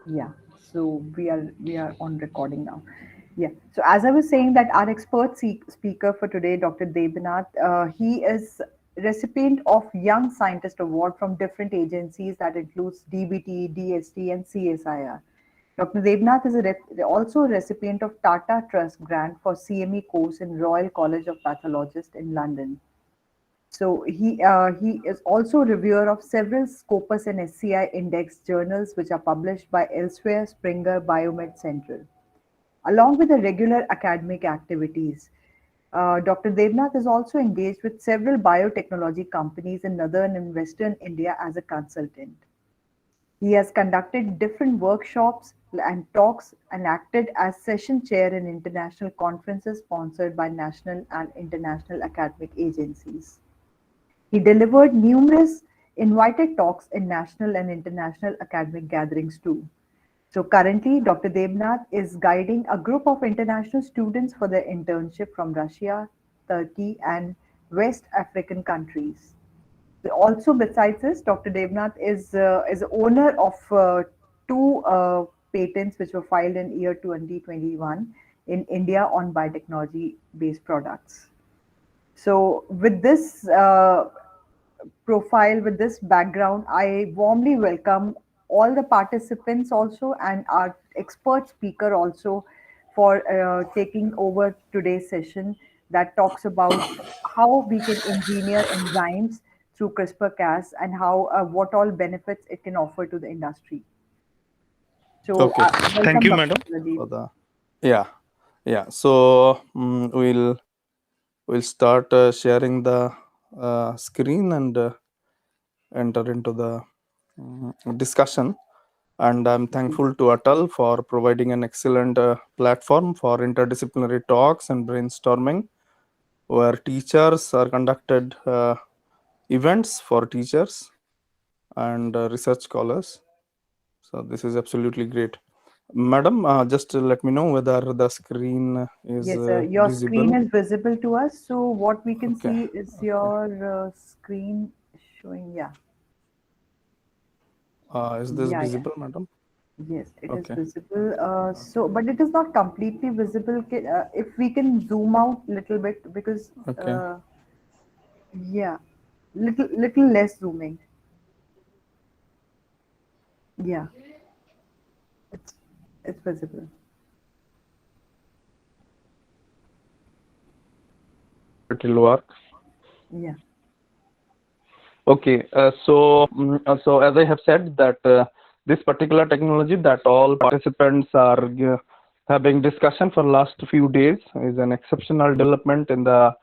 Yeah, so we are on recording now. Yeah. So as I was saying that our expert speaker for today, Dr. Debanath, he is recipient of Young Scientist Award from different agencies that includes DBT, DST, and CSIR. Dr. Debnath is also a recipient of Tata Trust grant for CME course in Royal College of Pathologists in London. So he is also a reviewer of several Scopus and SCI index journals which are published by Elsewhere, Springer, Biomed Central. Along with the regular academic activities, Dr. Devnath is also engaged with several biotechnology companies in northern and western India as a consultant. He has conducted different workshops and talks and acted as session chair in international conferences sponsored by national and international academic agencies. He delivered numerous invited talks in national and international academic gatherings too. So currently, Dr. Debnath is guiding a group of international students for their internship from Russia, Turkey, and West African countries. Also, besides this, Dr. Devnath is owner of two patents which were filed in year 2021 in India on biotechnology based products. So, with this profile, with this background, I warmly welcome all the participants also and our expert speaker also for taking over today's session that talks about how we can engineer enzymes through CRISPR-Cas and how what all benefits it can offer to the industry. So, Okay. Thank welcome, you, Dr. madam, Pradeep. for the yeah yeah. So we'll start sharing the screen and enter into the discussion. And I'm thankful to Atal for providing an excellent platform for interdisciplinary talks and brainstorming, where teachers are conducted events for teachers and research scholars. So this is absolutely great. Madam, just let me know whether the screen is Yes, sir. Your screen visible. is visible to us. So, what we can Okay. see is Okay. your screen showing. Yeah, Is this yeah, yeah. visible, madam? Yes, it is Okay. visible. But it is not completely visible. If we can zoom out little bit, because Okay. yeah, little less zooming. Yeah, it's it's visible. Hope it will work. Yeah. Okay, so as I have said that this particular technology that all participants are having discussion for last few days is an exceptional development in the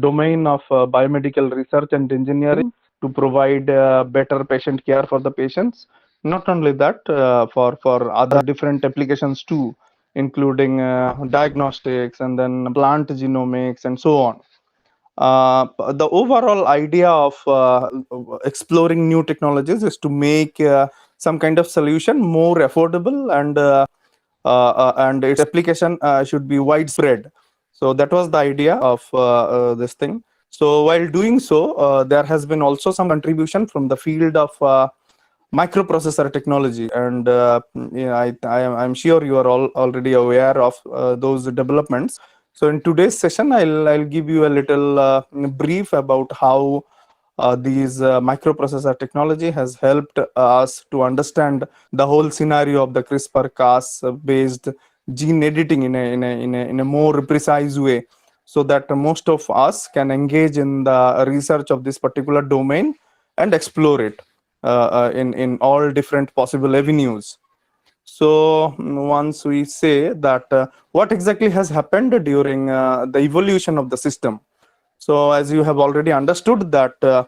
domain of biomedical research and engineering to provide better patient care for the patients. Not only that, for other different applications too, including diagnostics and then plant genomics and so on. The overall idea of exploring new technologies is to make some kind of solution more affordable and its application should be widespread. So that was the idea of this thing. So while doing so, there has been also some contribution from the field of microprocessor technology, and yeah, I'm sure you are all already aware of those developments. So in today's session, I'll give you a little brief about how these microprocessor technology has helped us to understand the whole scenario of the CRISPR-Cas based gene editing in a more precise way, so that most of us can engage in the research of this particular domain and explore it in all different possible avenues. So once we say that what exactly has happened during the evolution of the system. So as you have already understood that the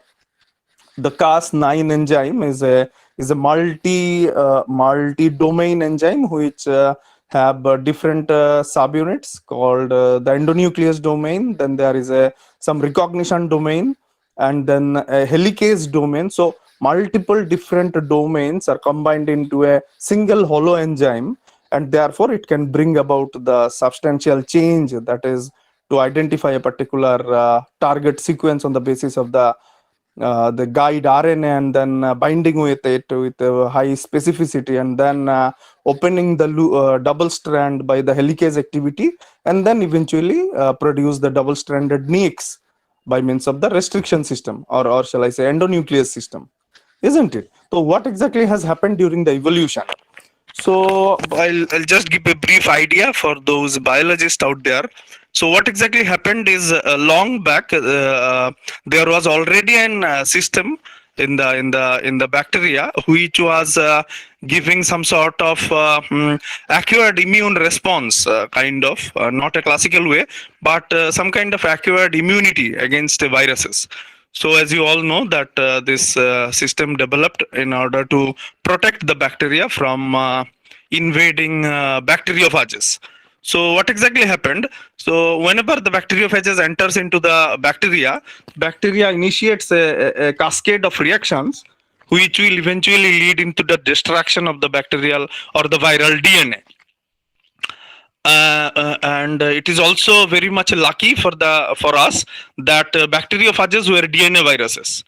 Cas9 enzyme is a multi domain enzyme which have different subunits called the endonuclease domain. Then there is a some recognition domain, and then a helicase domain. So multiple different domains are combined into a single hollow enzyme, and therefore it can bring about the substantial change, that is to identify a particular target sequence on the basis of the the guide RNA and then binding with it with a high specificity, and then opening the double strand by the helicase activity, and then eventually produce the double stranded NEX by means of the restriction system, or shall I say endonuclease system, isn't it? So what exactly has happened during the evolution? So I'll just give a brief idea for those biologists out there. So what exactly happened is long back there was already an system in the bacteria which was giving some sort of acquired immune response, kind of not a classical way, but some kind of acquired immunity against viruses. So as you all know that this system developed in order to protect the bacteria from invading bacteriophages. So what exactly happened? So whenever the bacteriophages enters into the bacteria initiates a cascade of reactions which will eventually lead into the destruction of the bacterial or the viral DNA. And it is also very much lucky for us that bacteriophages were DNA viruses.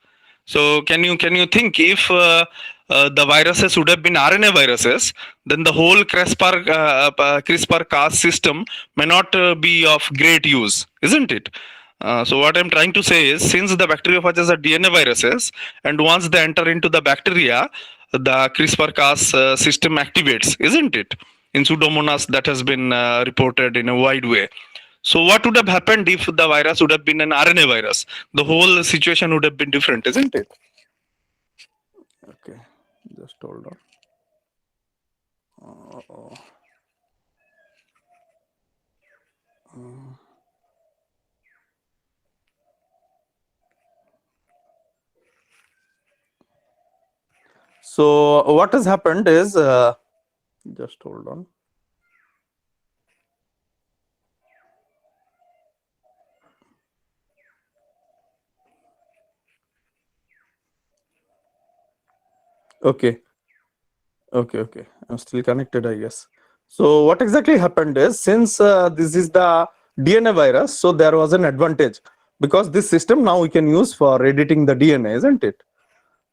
So can you think if the viruses would have been RNA viruses, then the whole CRISPR-Cas system may not be of great use, isn't it? So what I'm trying to say is, since the bacteriophages are DNA viruses, and once they enter into the bacteria, the CRISPR-Cas system activates, isn't it? In Pseudomonas, that has been reported in a wide way. So what would have happened if the virus would have been an RNA virus? The whole situation would have been different, isn't it? Okay, just hold on. So what has happened is, just hold on. Okay. Okay. I'm still connected, I guess. So what exactly happened is, since this is the DNA virus, so there was an advantage, because this system now we can use for editing the DNA, isn't it?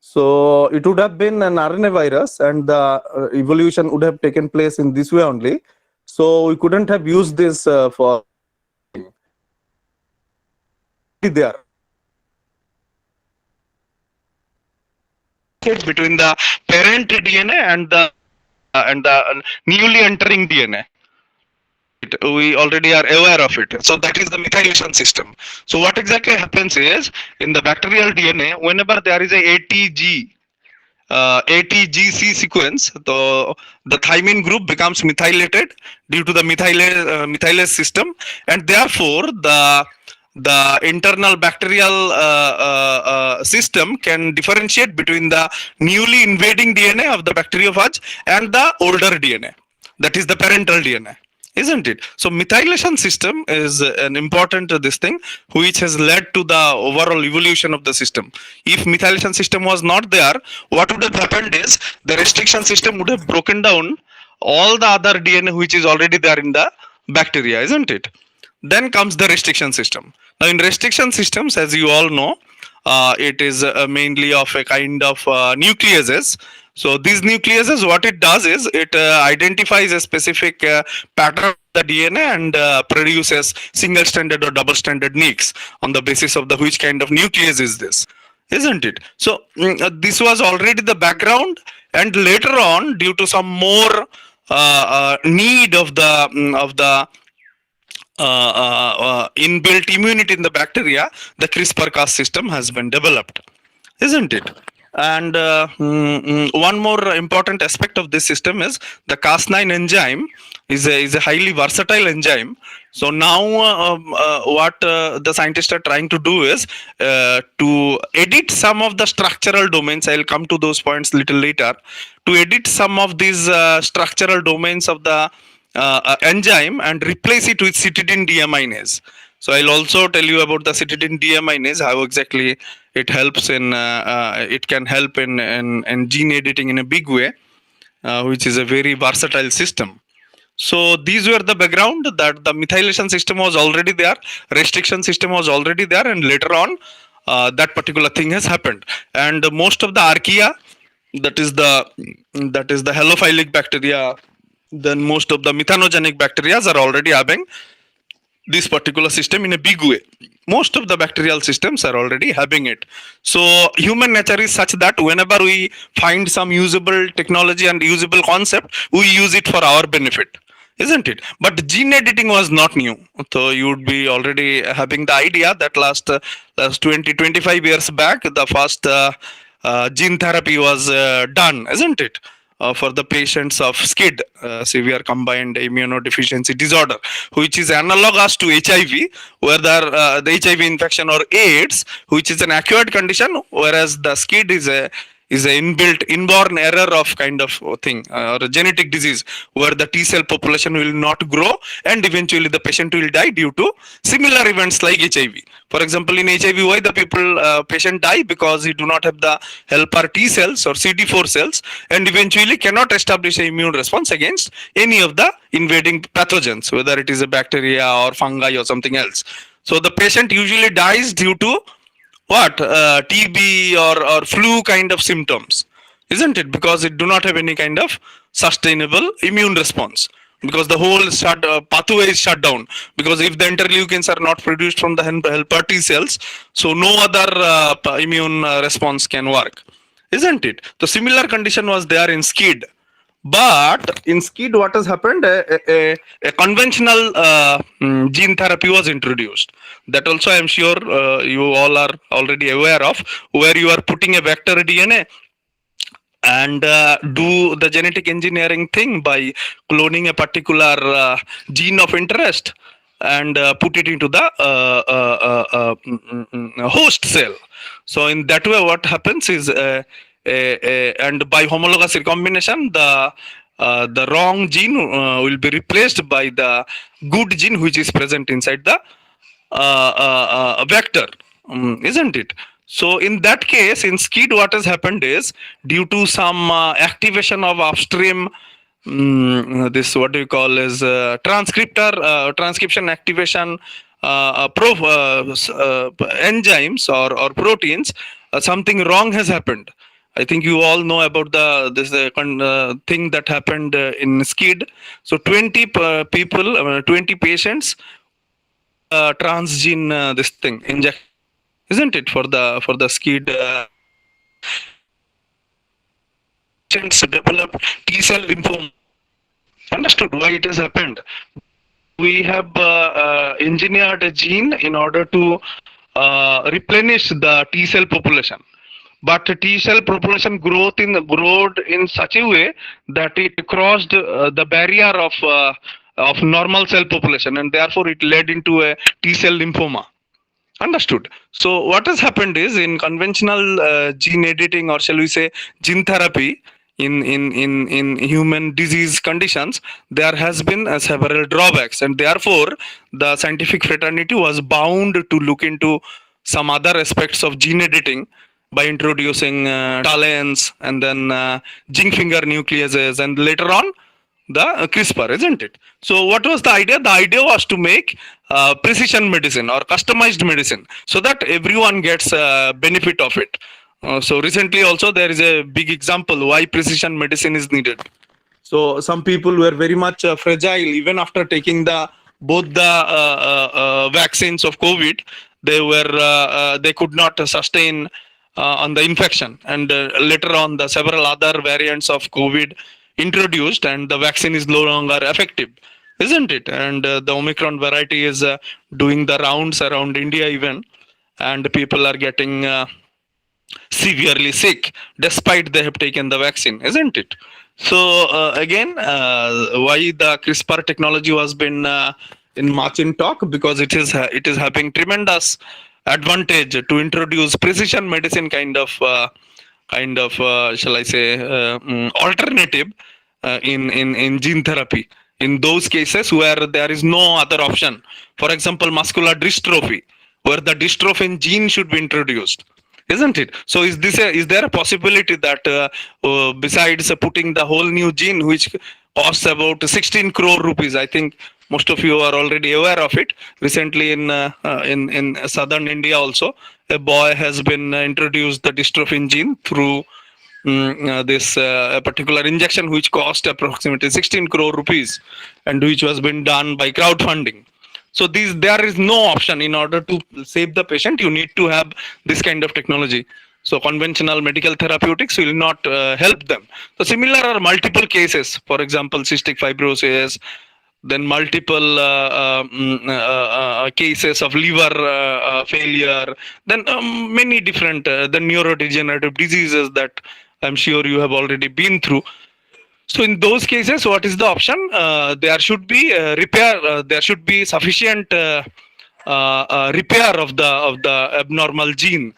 So it would have been an RNA virus, and the evolution would have taken place in this way only. So we couldn't have used this for there. Between the parent DNA and the newly entering DNA. We already are aware of it. So that is the methylation system. So what exactly happens is, in the bacterial DNA, whenever there is a ATGC sequence, the thymine group becomes methylated due to the methylase system, and therefore the internal bacterial system can differentiate between the newly invading DNA of the bacteriophage and the older DNA, that is the parental DNA, isn't it? So methylation system is an important this thing which has led to the overall evolution of the system. If methylation system was not there, what would have happened is, the restriction system would have broken down all the other DNA which is already there in the bacteria, isn't it? Then comes the restriction system. Now in restriction systems, as you all know, it is mainly of a kind of nucleases. So these nucleases, what it does is, it identifies a specific pattern of the DNA and produces single stranded or double stranded NECs on the basis of the which kind of nuclease is this, isn't it? So this was already the background, and later on, due to some more need of the inbuilt immunity in the bacteria, the CRISPR-Cas system has been developed, isn't it? And one more important aspect of this system is the Cas9 enzyme is a highly versatile enzyme. So now what the scientists are trying to do is to edit some of the structural domains. I'll come to those points little later. To edit some of these structural domains of the enzyme and replace it with cytidine deaminase. So I'll also tell you about the cytidine deaminase, how exactly it helps in it can help in gene editing in a big way, which is a very versatile system. So these were the background, that the methylation system was already there, restriction system was already there, and later on that particular thing has happened. And most of the archaea, that is the halophilic bacteria, then most of the methanogenic bacteria are already having this particular system in a big way. Most of the bacterial systems are already having it. So human nature is such that whenever we find some usable technology and usable concept, we use it for our benefit, isn't it? But gene editing was not new. So you would be already having the idea that last 20-25 years back, the first gene therapy was done, isn't it? For the patients of SCID, severe combined immunodeficiency disorder, which is analogous to HIV, where the HIV infection or AIDS, which is an acquired condition, whereas the SCID is a inbuilt inborn error of kind of thing, or a genetic disease, where the T cell population will not grow and eventually the patient will die due to similar events like HIV. For example, in HIV, why the patient die? Because he do not have the helper T cells or CD4 cells, and eventually cannot establish an immune response against any of the invading pathogens, whether it is a bacteria or fungi or something else. So the patient usually dies due to what, TB or flu kind of symptoms, isn't it? Because it do not have any kind of sustainable immune response, because the whole pathway is shut down. Because if the interleukins are not produced from the helper T cells, so no other immune response can work, isn't it? The similar condition was there in SCID. But in SCID, what has happened? A conventional gene therapy was introduced. That also, I am sure you all are already aware of, where you are putting a vector DNA and do the genetic engineering thing by cloning a particular gene of interest and put it into the host cell. So in that way, what happens is, and by homologous recombination, the wrong gene will be replaced by the good gene which is present inside the vector, isn't it? So in that case, in SCID, what has happened is, due to some activation of upstream, this what do you call is transcription activation enzymes or proteins, something wrong has happened. I think you all know about this thing that happened in SCID. So 20 people, 20 patients, transgene this thing inject, isn't it, for the SCID. Patients develop T cell lymphoma. Understood why it has happened. We have engineered a gene in order to replenish the T cell population. But T cell population growth growed in such a way that it crossed the barrier of normal cell population, and therefore it led into a T cell lymphoma. Understood. So what has happened is, in conventional gene editing, or shall we say gene therapy, in human disease conditions, there has been several drawbacks, and therefore the scientific fraternity was bound to look into some other aspects of gene editing by introducing talents, and then zinc finger nucleases, and later on the CRISPR, isn't it? So what was the idea? The idea was to make precision medicine or customized medicine, so that everyone gets benefit of it. So recently also there is a big example why precision medicine is needed. So some people were very much fragile even after taking both the vaccines of COVID. They could not sustain on the infection, and later on the several other variants of COVID introduced, and the vaccine is no longer effective, isn't it? And the Omicron variety is doing the rounds around India even, and people are getting severely sick despite they have taken the vaccine, isn't it? So again, why the CRISPR technology was been in much in talk, because it is having tremendous advantage to introduce precision medicine kind of shall I say alternative in gene therapy, in those cases where there is no other option. For example, muscular dystrophy, where the dystrophin gene should be introduced, isn't it? So is there a possibility that besides putting the whole new gene, which costs about 16 crore rupees, I think Most of you are already aware of it. Recently, in southern India also, a boy has been introduced the dystrophin gene through this a particular injection, which cost approximately 16 crore rupees, and which was been done by crowdfunding. So there is no option. In order to save the patient, you need to have this kind of technology. So conventional medical therapeutics will not help them. So similar are multiple cases. For example, cystic fibrosis, then multiple cases of liver failure, then many different the neurodegenerative diseases that I'm sure you have already been through. So in those cases, what is the option? There should be repair. There should be sufficient repair of the abnormal gene.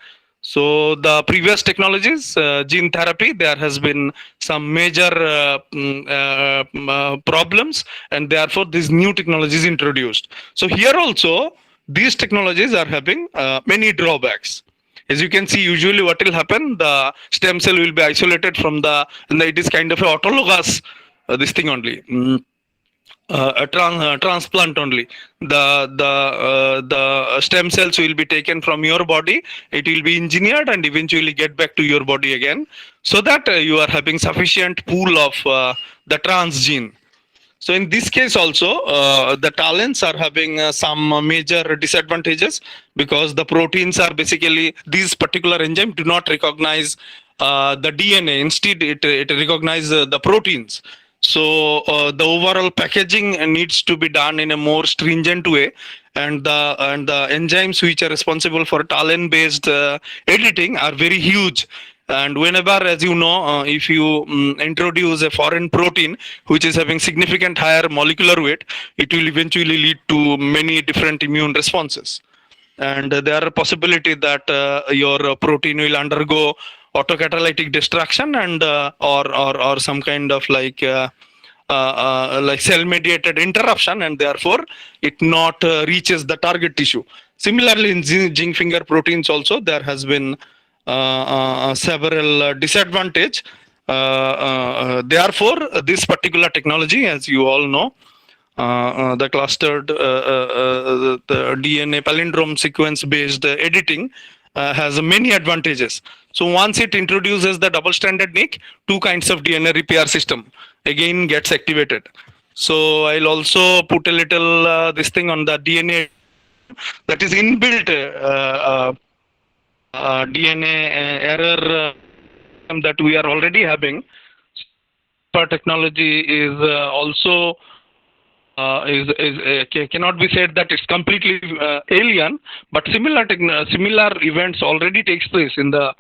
So the previous technologies, gene therapy, there has been some major problems, and therefore these new technologies introduced. So here also, these technologies are having many drawbacks. As you can see, usually what will happen, the stem cell will be isolated from and it is kind of a autologous this thing only. A transplant only. The stem cells will be taken from your body. It will be engineered and eventually get back to your body again, so that you are having sufficient pool of the transgene. So in this case also, the talents are having some major disadvantages, because the proteins are basically, these particular enzymes do not recognize the DNA. Instead, it recognizes the proteins. So the overall packaging needs to be done in a more stringent way, and the enzymes which are responsible for talent-based editing are very huge. And whenever, as you know, if you introduce a foreign protein which is having significant higher molecular weight, it will eventually lead to many different immune responses. And there are possibility that your protein will undergo autocatalytic destruction, and or some kind of like cell-mediated interruption, and therefore it not reaches the target tissue. Similarly, in zinc finger proteins also, there has been several disadvantage. Therefore, this particular technology, as you all know, the clustered the DNA palindrome sequence based editing has many advantages. So once it introduces the double-stranded nick, two kinds of DNA repair system again gets activated. So I'll also put a little this thing on the DNA that is inbuilt DNA error that we are already having. Our technology is also cannot be said that it's completely alien, but similar events already takes place in the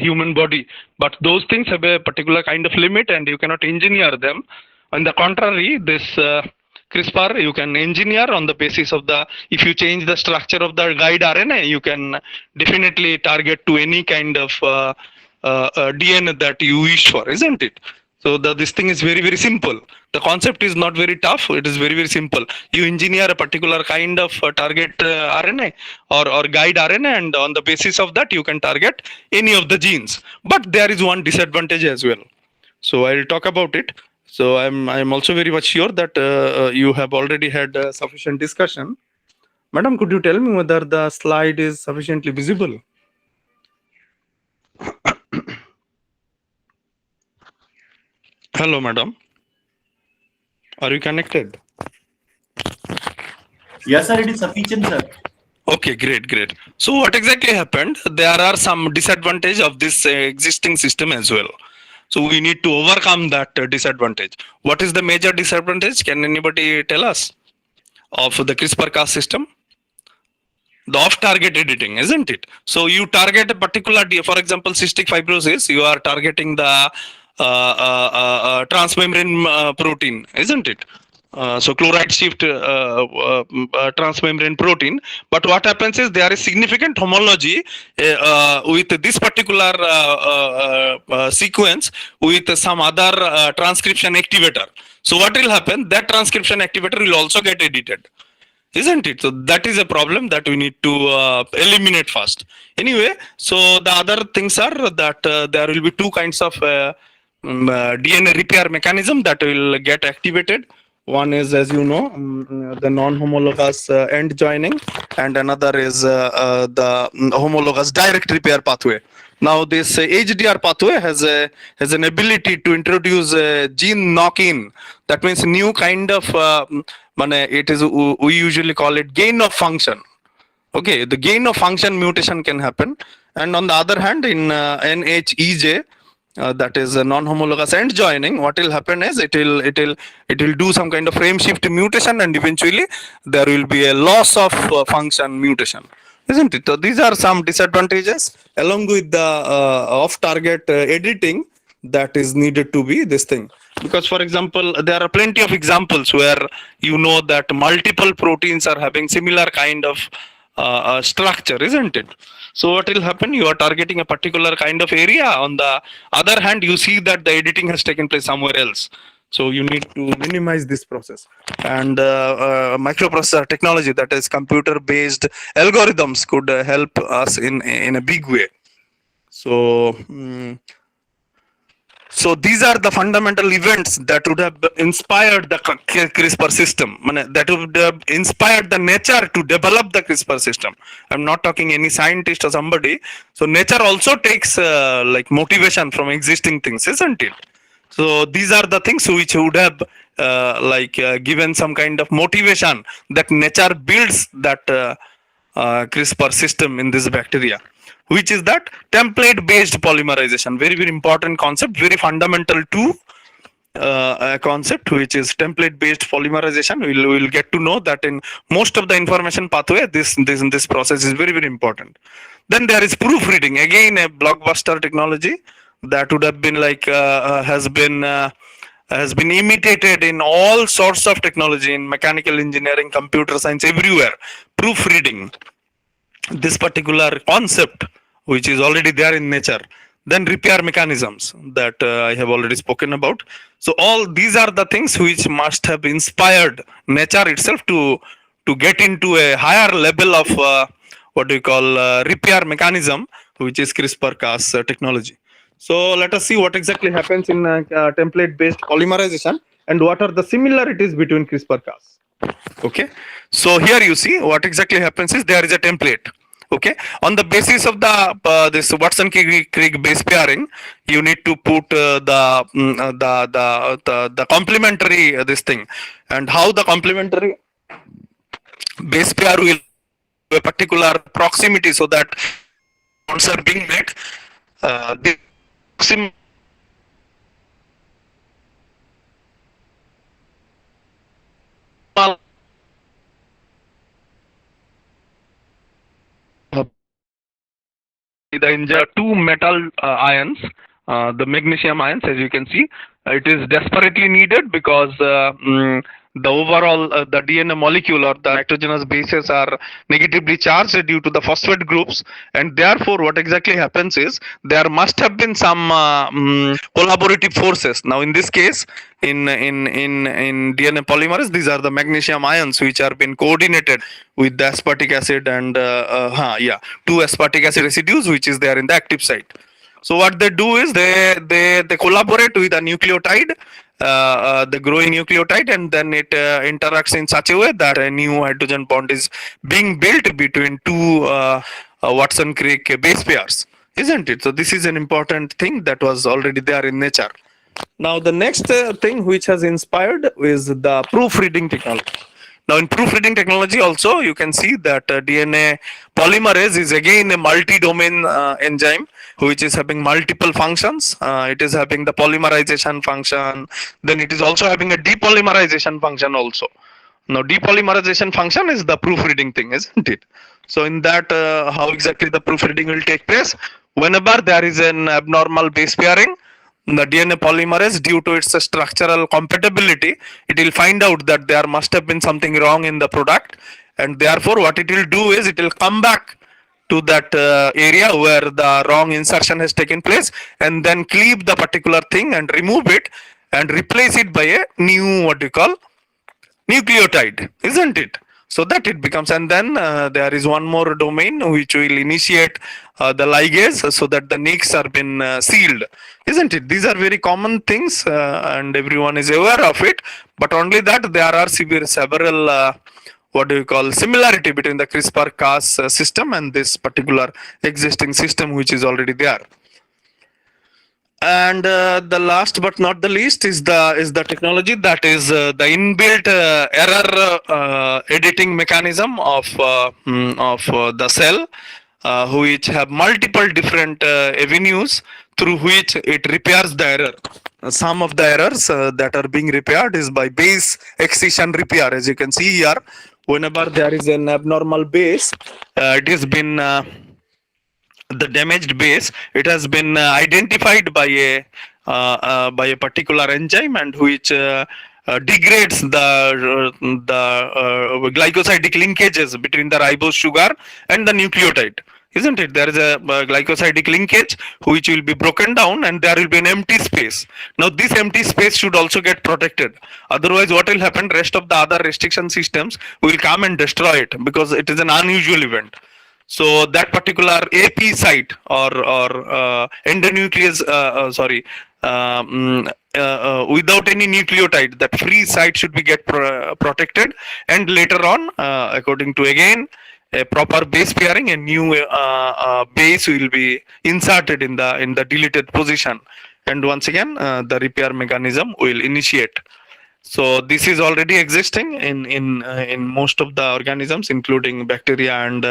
human body. But those things have a particular kind of limit, and you cannot engineer them. On the contrary, this CRISPR, you can engineer on the basis of if you change the structure of the guide RNA, you can definitely target to any kind of DNA that you wish for, isn't it? So this thing is very, very simple. The concept is not very tough. It is very, very simple. You engineer a particular kind of target RNA or guide RNA, and on the basis of that, you can target any of the genes. But there is one disadvantage as well. So I'll talk about it. So I'm also very much sure that you have already had sufficient discussion. Madam, could you tell me whether the slide is sufficiently visible? Hello, madam. Are you connected? Yes, sir, it is sufficient, sir. Okay, great. So what exactly happened? There are some disadvantage of this existing system as well. So we need to overcome that disadvantage. What is the major disadvantage? Can anybody tell us of the CRISPR-Cas system? The off-target editing, isn't it? So you target a particular, for example, cystic fibrosis, you are targeting the transmembrane protein, isn't it? So chloride shift transmembrane protein. But what happens is there is significant homology with this particular sequence with some other transcription activator. So what will happen? That transcription activator will also get edited, isn't it? So that is a problem that we need to eliminate first. Anyway, so the other things are that there will be two kinds of DNA repair mechanism that will get activated. One is, as you know, the non-homologous end joining, and another is the homologous direct repair pathway. Now, this HDR pathway has an ability to introduce gene knock-in. That means new kind of it is, we usually call it gain of function. Okay, the gain of function mutation can happen, and on the other hand, in NHEJ, that is a non-homologous end joining, what will happen is it will do some kind of frame shift mutation, and eventually there will be a loss of function mutation, isn't it? So these are some disadvantages along with the off-target editing that is needed to be this thing. Because, for example, there are plenty of examples where you know that multiple proteins are having similar kind of structure, isn't it? So what will happen? You are targeting a particular kind of area. On the other hand, you see that the editing has taken place somewhere else. So you need to minimize this process. And microprocessor technology, that is computer-based algorithms, could help us in a big way. So. So these are the fundamental events that would have inspired the CRISPR system, that would have inspired the nature to develop the CRISPR system. I'm not talking any scientist or somebody. So nature also takes like motivation from existing things, isn't it? So these are the things which would have given some kind of motivation that nature builds that CRISPR system in this bacteria, which is that template based polymerization. Very, very important concept, very fundamental to a concept which is template based polymerization. We'll get to know that in most of the information pathway, this process is very, very important. Then there is proofreading, again a blockbuster technology that would have been has been imitated in all sorts of technology, in mechanical engineering, computer science, everywhere. Proofreading, this particular concept which is already there in nature. Then repair mechanisms that I have already spoken about. So all these are the things which must have inspired nature itself to get into a higher level of what we call repair mechanism, which is CRISPR-Cas technology. So let us see what exactly happens in template based polymerization and what are the similarities between CRISPR-Cas. Okay, so here you see what exactly happens is there is a template. Okay, on the basis of the this Watson-Crick base pairing, you need to put the complementary this thing, and how the complementary base pair will a particular proximity so that bonds are being made. The two metal ions, the magnesium ions, as you can see, it is desperately needed because the overall the DNA molecule or the nitrogenous bases are negatively charged due to the phosphate groups, and therefore what exactly happens is there must have been some collaborative forces. Now in this case, in DNA polymerase, these are the magnesium ions which are been coordinated with the aspartic acid and two aspartic acid residues which is there in the active site. So what they do is they collaborate with a nucleotide, the growing nucleotide, and then it interacts in such a way that a new hydrogen bond is being built between two Watson-Crick base pairs, isn't it? So this is an important thing that was already there in nature. Now the next thing which has inspired is the proofreading technology. Now in proofreading technology also you can see that DNA polymerase is again a multi-domain enzyme which is having multiple functions. It is having the polymerization function, then it is also having a depolymerization function also. Now depolymerization function is the proofreading thing, isn't it? So in that how exactly the proofreading will take place? Whenever there is an abnormal base pairing, the DNA polymerase, due to its structural compatibility, it will find out that there must have been something wrong in the product, and therefore what it will do is it will come back to that area where the wrong insertion has taken place and then cleave the particular thing and remove it and replace it by a new what you call nucleotide, isn't it? so that it becomes, and then there is one more domain which will initiate the ligase so that the nicks are been sealed, isn't it? These are very common things, and everyone is aware of it, but only that there are several what do you call similarity between the CRISPR-Cas system and this particular existing system which is already there. And the last but not the least is the technology that is the inbuilt error editing mechanism of the cell, which have multiple different avenues through which it repairs the error. Some of the errors that are being repaired is by base excision repair. As you can see here, whenever there is an abnormal base, it has been the damaged base, it has been identified by a particular enzyme, and which degrades the glycosidic linkages between the ribose sugar and the nucleotide, isn't it? There is a glycosidic linkage which will be broken down, and there will be an empty space. Now this empty space should also get protected, otherwise what will happen, rest of the other restriction systems will come and destroy it, because it is an unusual event. So that particular AP site or endonuclease, without any nucleotide, that free site should be get protected, and later on, according to again a proper base pairing, a new base will be inserted in the deleted position, and once again the repair mechanism will initiate. So this is already existing in most of the organisms, including bacteria and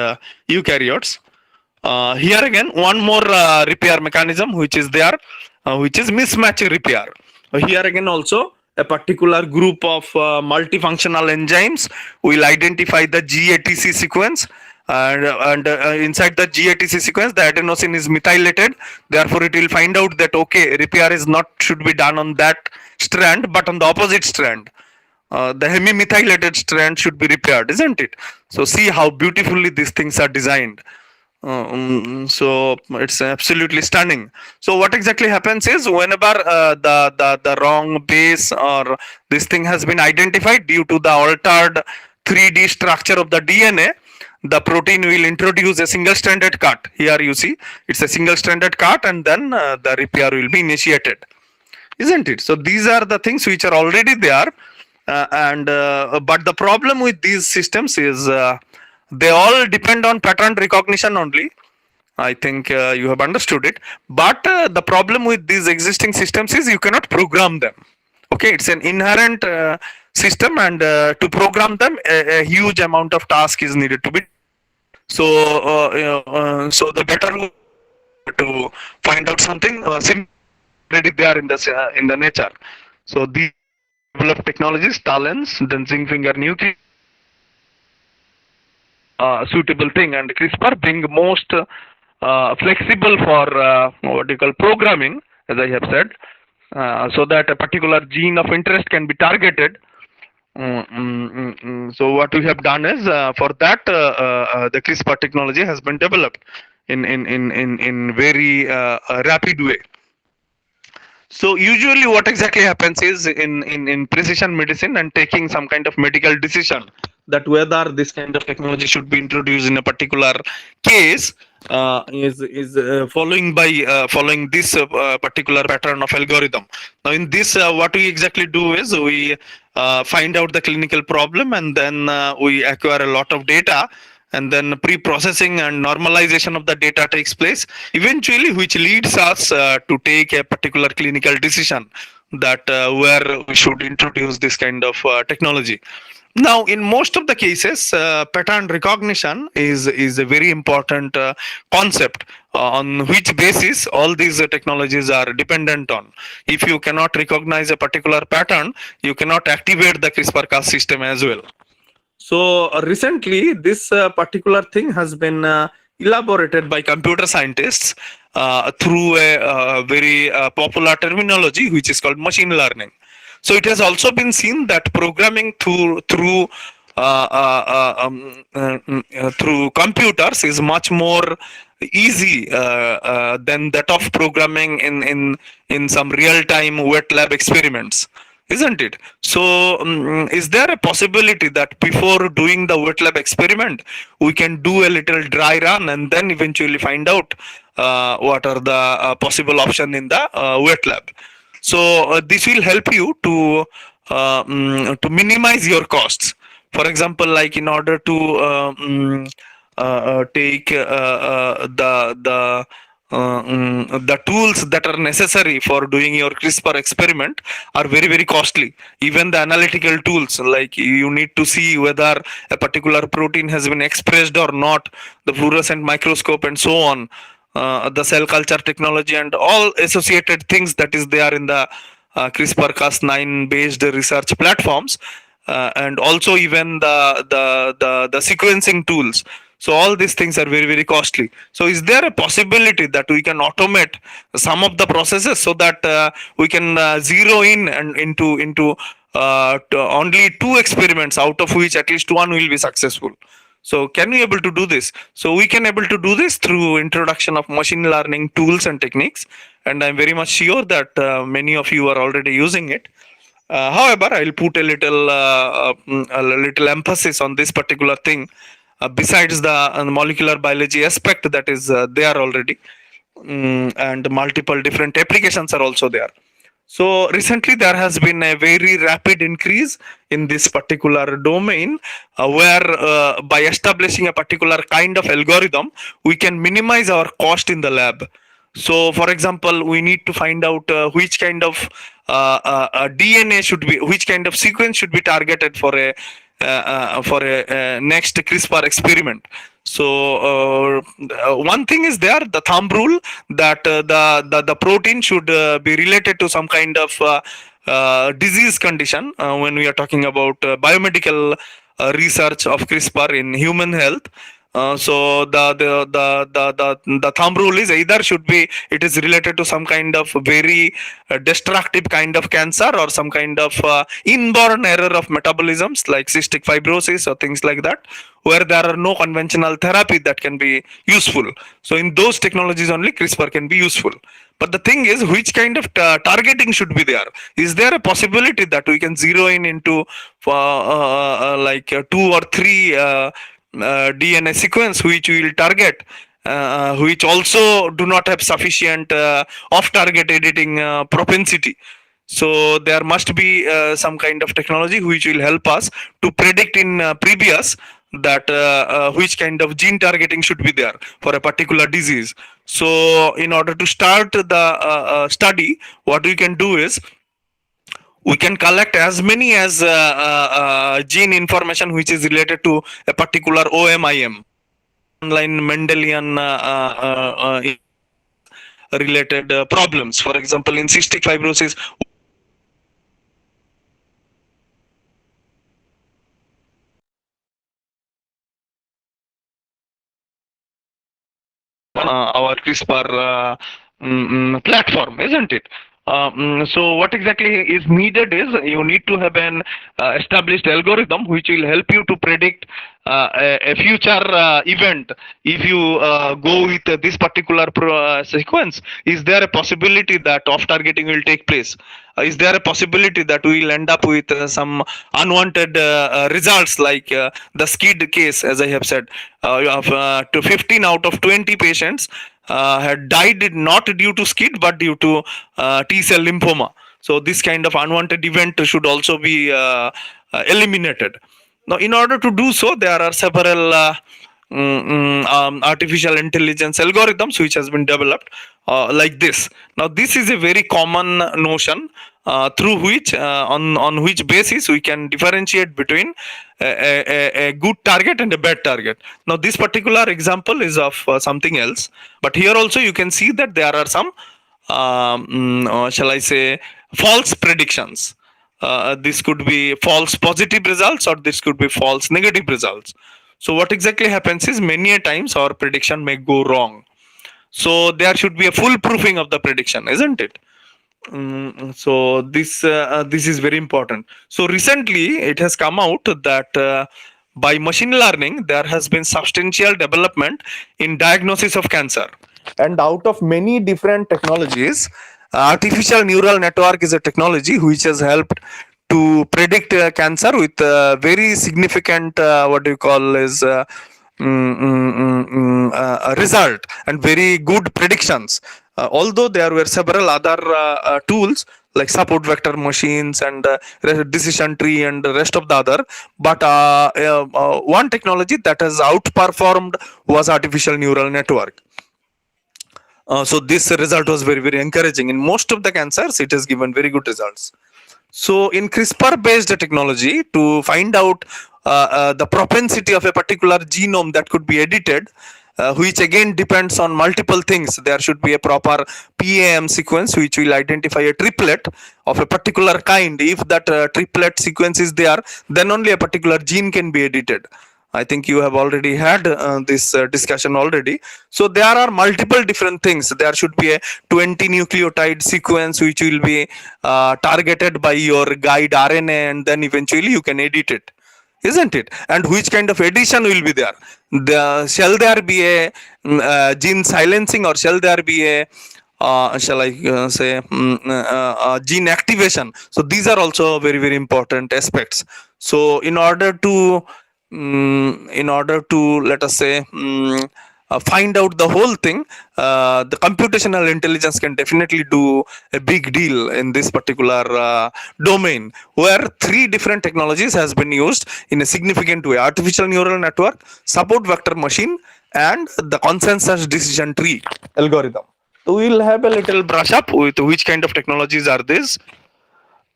eukaryotes. Here again, one more repair mechanism which is there, which is mismatch repair. Here again also, a particular group of multifunctional enzymes will identify the GATC sequence, and inside the GATC sequence, the adenosine is methylated. Therefore, it will find out that okay, repair is not should be done on that strand, but on the opposite strand. The hemimethylated strand should be repaired, isn't it? So see how beautifully these things are designed. So it's absolutely stunning. So what exactly happens is, whenever the wrong base or this thing has been identified due to the altered 3D structure of the DNA, the protein will introduce a single stranded cut. Here you see it's a single stranded cut, and then the repair will be initiated, isn't it? So these are the things which are already there, but the problem with these systems is they all depend on pattern recognition only. I think you have understood it. But the problem with these existing systems is you cannot program them. Okay, it's an inherent system, and to program them, a huge amount of task is needed to be. So, so the better way to find out something already there in the nature. So these developed technologies, talents, then zinc finger nucleus, suitable thing, and CRISPR being most flexible for what you call programming, as I have said, so that a particular gene of interest can be targeted. So what we have done is, for that the CRISPR technology has been developed in very rapid way. So usually what exactly happens is, in precision medicine and taking some kind of medical decision that whether this kind of technology should be introduced in a particular case, is following this particular pattern of algorithm. Now in this, what we exactly do is we find out the clinical problem, and then we acquire a lot of data, and then pre-processing and normalization of the data takes place, eventually which leads us to take a particular clinical decision that where we should introduce this kind of technology. Now, in most of the cases, pattern recognition is a very important concept on which basis all these technologies are dependent on. If you cannot recognize a particular pattern, you cannot activate the CRISPR-Cas system as well. So recently, this particular thing has been elaborated by computer scientists through a very popular terminology which is called machine learning. So it has also been seen that programming through computers is much more easy than that of programming in some real-time wet lab experiments, isn't it? So, is there a possibility that before doing the wet lab experiment, we can do a little dry run and then eventually find out what are the possible option in the wet lab? So, this will help you to minimize your costs. For example, like in order to take the tools that are necessary for doing your CRISPR experiment are very, very costly. Even the analytical tools, like you need to see whether a particular protein has been expressed or not, the fluorescent microscope and so on, the cell culture technology and all associated things that is there in the CRISPR-Cas9 based research platforms, and also even the sequencing tools. So all these things are very, very costly. So is there a possibility that we can automate some of the processes so that we can zero in and into only 2 experiments, out of which at least 1 will be successful? So can we able to do this? So we can able to do this through introduction of machine learning tools and techniques, and I'm very much sure that many of you are already using it. However, I'll put a little emphasis on this particular thing. Besides the molecular biology aspect that is there already, and multiple different applications are also there. So recently there has been a very rapid increase in this particular domain, where by establishing a particular kind of algorithm, we can minimize our cost in the lab. So for example, we need to find out which kind of DNA should be, which kind of sequence should be targeted for a next CRISPR experiment. So one thing is there, the thumb rule that the protein should be related to some kind of disease condition when we are talking about biomedical research of CRISPR in human health. So the thumb rule is either should be it is related to some kind of very destructive kind of cancer or some kind of inborn error of metabolisms like cystic fibrosis or things like that, where there are no conventional therapy that can be useful. So in those technologies only CRISPR can be useful. But the thing is, which kind of targeting should be there? Is there a possibility that we can zero in into like 2 or 3 DNA sequence which we will target, which also do not have sufficient off-target editing propensity? So there must be some kind of technology which will help us to predict in previous that which kind of gene targeting should be there for a particular disease. So in order to start the study, what we can do is we can collect as many as gene information which is related to a particular OMIM, online Mendelian related problems. For example, in cystic fibrosis, our CRISPR platform, isn't it? So what exactly is needed is you need to have an established algorithm which will help you to predict a future event. If you go with this particular sequence, is there a possibility that off targeting will take place? Is there a possibility that we will end up with some unwanted results like the SCID case, as I have said, of to 15 out of 20 patients had died not due to SCID but due to T-cell lymphoma. So this kind of unwanted event should also be eliminated. Now, in order to do so, there are several artificial intelligence algorithms which has been developed like this. Now, this is a very common notion through which, on which basis we can differentiate between a good target and a bad target. Now, this particular example is of something else, but here also you can see that there are some, shall I say, false predictions. This could be false positive results or this could be false negative results. So what exactly happens is many a times our prediction may go wrong. So there should be a full proofing of the prediction, isn't it? So this is very important. So recently it has come out that by machine learning there has been substantial development in diagnosis of cancer. And out of many different technologies, Artificial neural network is a technology which has helped to predict cancer with very significant what do you call is result and very good predictions. Although there were several other tools like support vector machines and decision tree and the rest of the other, but one technology that has outperformed was artificial neural network. So this result was very encouraging. In most of the cancers, it has given very good results. So in CRISPR based technology, to find out the propensity of a particular genome that could be edited, which again depends on multiple things. There should be a proper PAM sequence which will identify a triplet of a particular kind. If that triplet sequence is there, then only a particular gene can be edited. I think you have already had this discussion already. So there are multiple different things. There should be a 20 nucleotide sequence which will be targeted by your guide RNA, and then eventually you can edit it, isn't it? And which kind of addition will be there? Shall there be a gene silencing, or shall there be a shall I say gene activation? So these are also very important aspects. So in order to let us say find out the whole thing, the computational intelligence can definitely do a big deal in this particular domain, where three different technologies has been used in a significant way: artificial neural network, support vector machine, and the consensus decision tree algorithm. So we'll have a little brush up with which kind of technologies are these,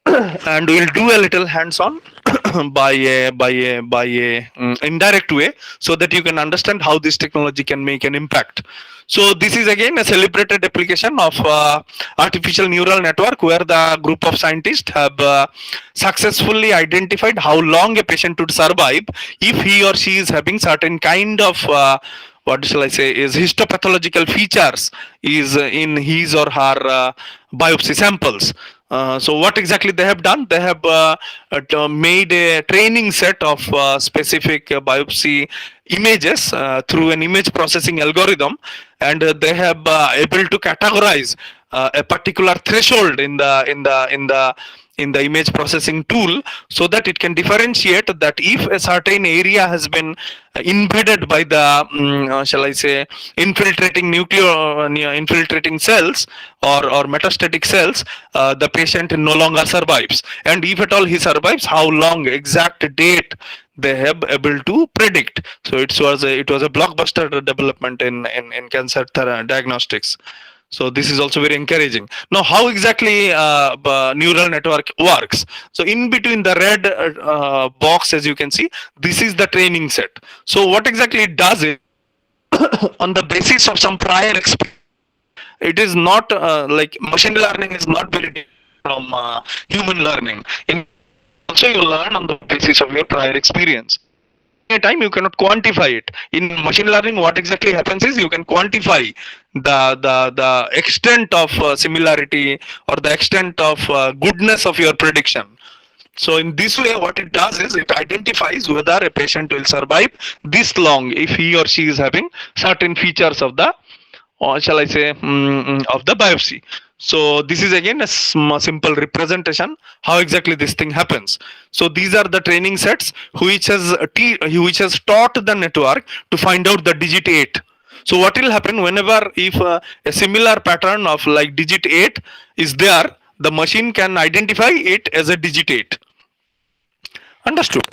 and we'll do a little hands-on by a indirect way, so that you can understand how this technology can make an impact. So this is again a celebrated application of artificial neural network, where the group of scientists have successfully identified how long a patient would survive if he or she is having certain kind of what shall I say is histopathological features is in his or her biopsy samples. So what exactly they have done? They have made a training set of specific biopsy images through an image processing algorithm, and they have able to categorize a particular threshold in the image processing tool, so that it can differentiate that if a certain area has been invaded by the shall I say infiltrating infiltrating cells or metastatic cells, the patient no longer survives, and if at all he survives, how long, exact date they have able to predict. So it was a blockbuster development in cancer diagnostics. So this is also very encouraging. Now, how exactly neural network works? So in between the red box, as you can see, this is the training set. So what exactly it does is, on the basis of some prior experience, it is not like machine learning is not very different from human learning. Also you learn on the basis of your prior experience. A time you cannot quantify it. In machine learning, what exactly happens is you can quantify the extent of similarity or the extent of goodness of your prediction. So in this way, what it does is it identifies whether a patient will survive this long if he or she is having certain features of the, or shall I say, of the biopsy. So this is again a simple representation how exactly this thing happens. So these are the training sets which has taught the network to find out the digit 8. So what will happen whenever if a similar pattern of like digit 8 is there, the machine can identify it as a digit 8. Understood?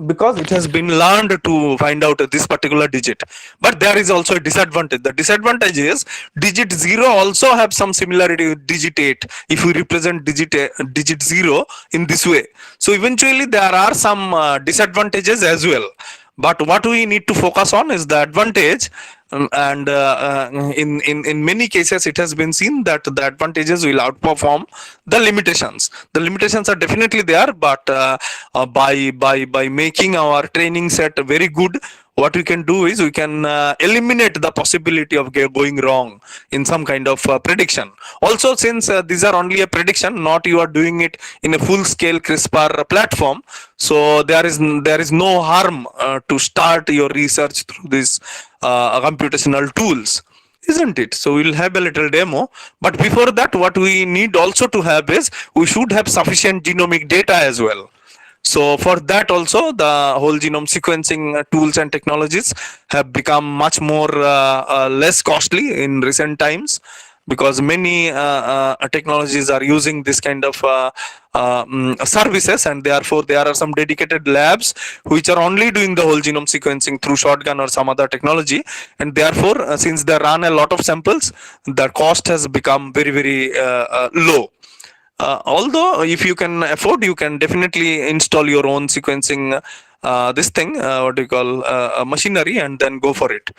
Because it has been learned to find out this particular digit. But there is also a disadvantage. The disadvantage is digit 0 also have some similarity with digit 8 if we represent digit 0 in this way. So eventually there are some disadvantages as well. But what we need to focus on is the advantage, and in many cases it has been seen that the advantages will outperform the limitations. The limitations are definitely there, but by making our training set very good, what we can do is we can eliminate the possibility of going wrong in some kind of prediction. Also, since these are only a prediction, not you are doing it in a full scale CRISPR platform, so there is no harm to start your research through these computational tools, isn't it? So we'll have a little demo, but before that, what we need also to have is we should have sufficient genomic data as well. So for that also, the whole genome sequencing tools and technologies have become much more less costly in recent times, because many technologies are using this kind of services, and therefore there are some dedicated labs which are only doing the whole genome sequencing through shotgun or some other technology, and therefore since they run a lot of samples, the cost has become very low. Although if you can afford, you can definitely install your own sequencing this thing, what do you call, machinery, and then go for it.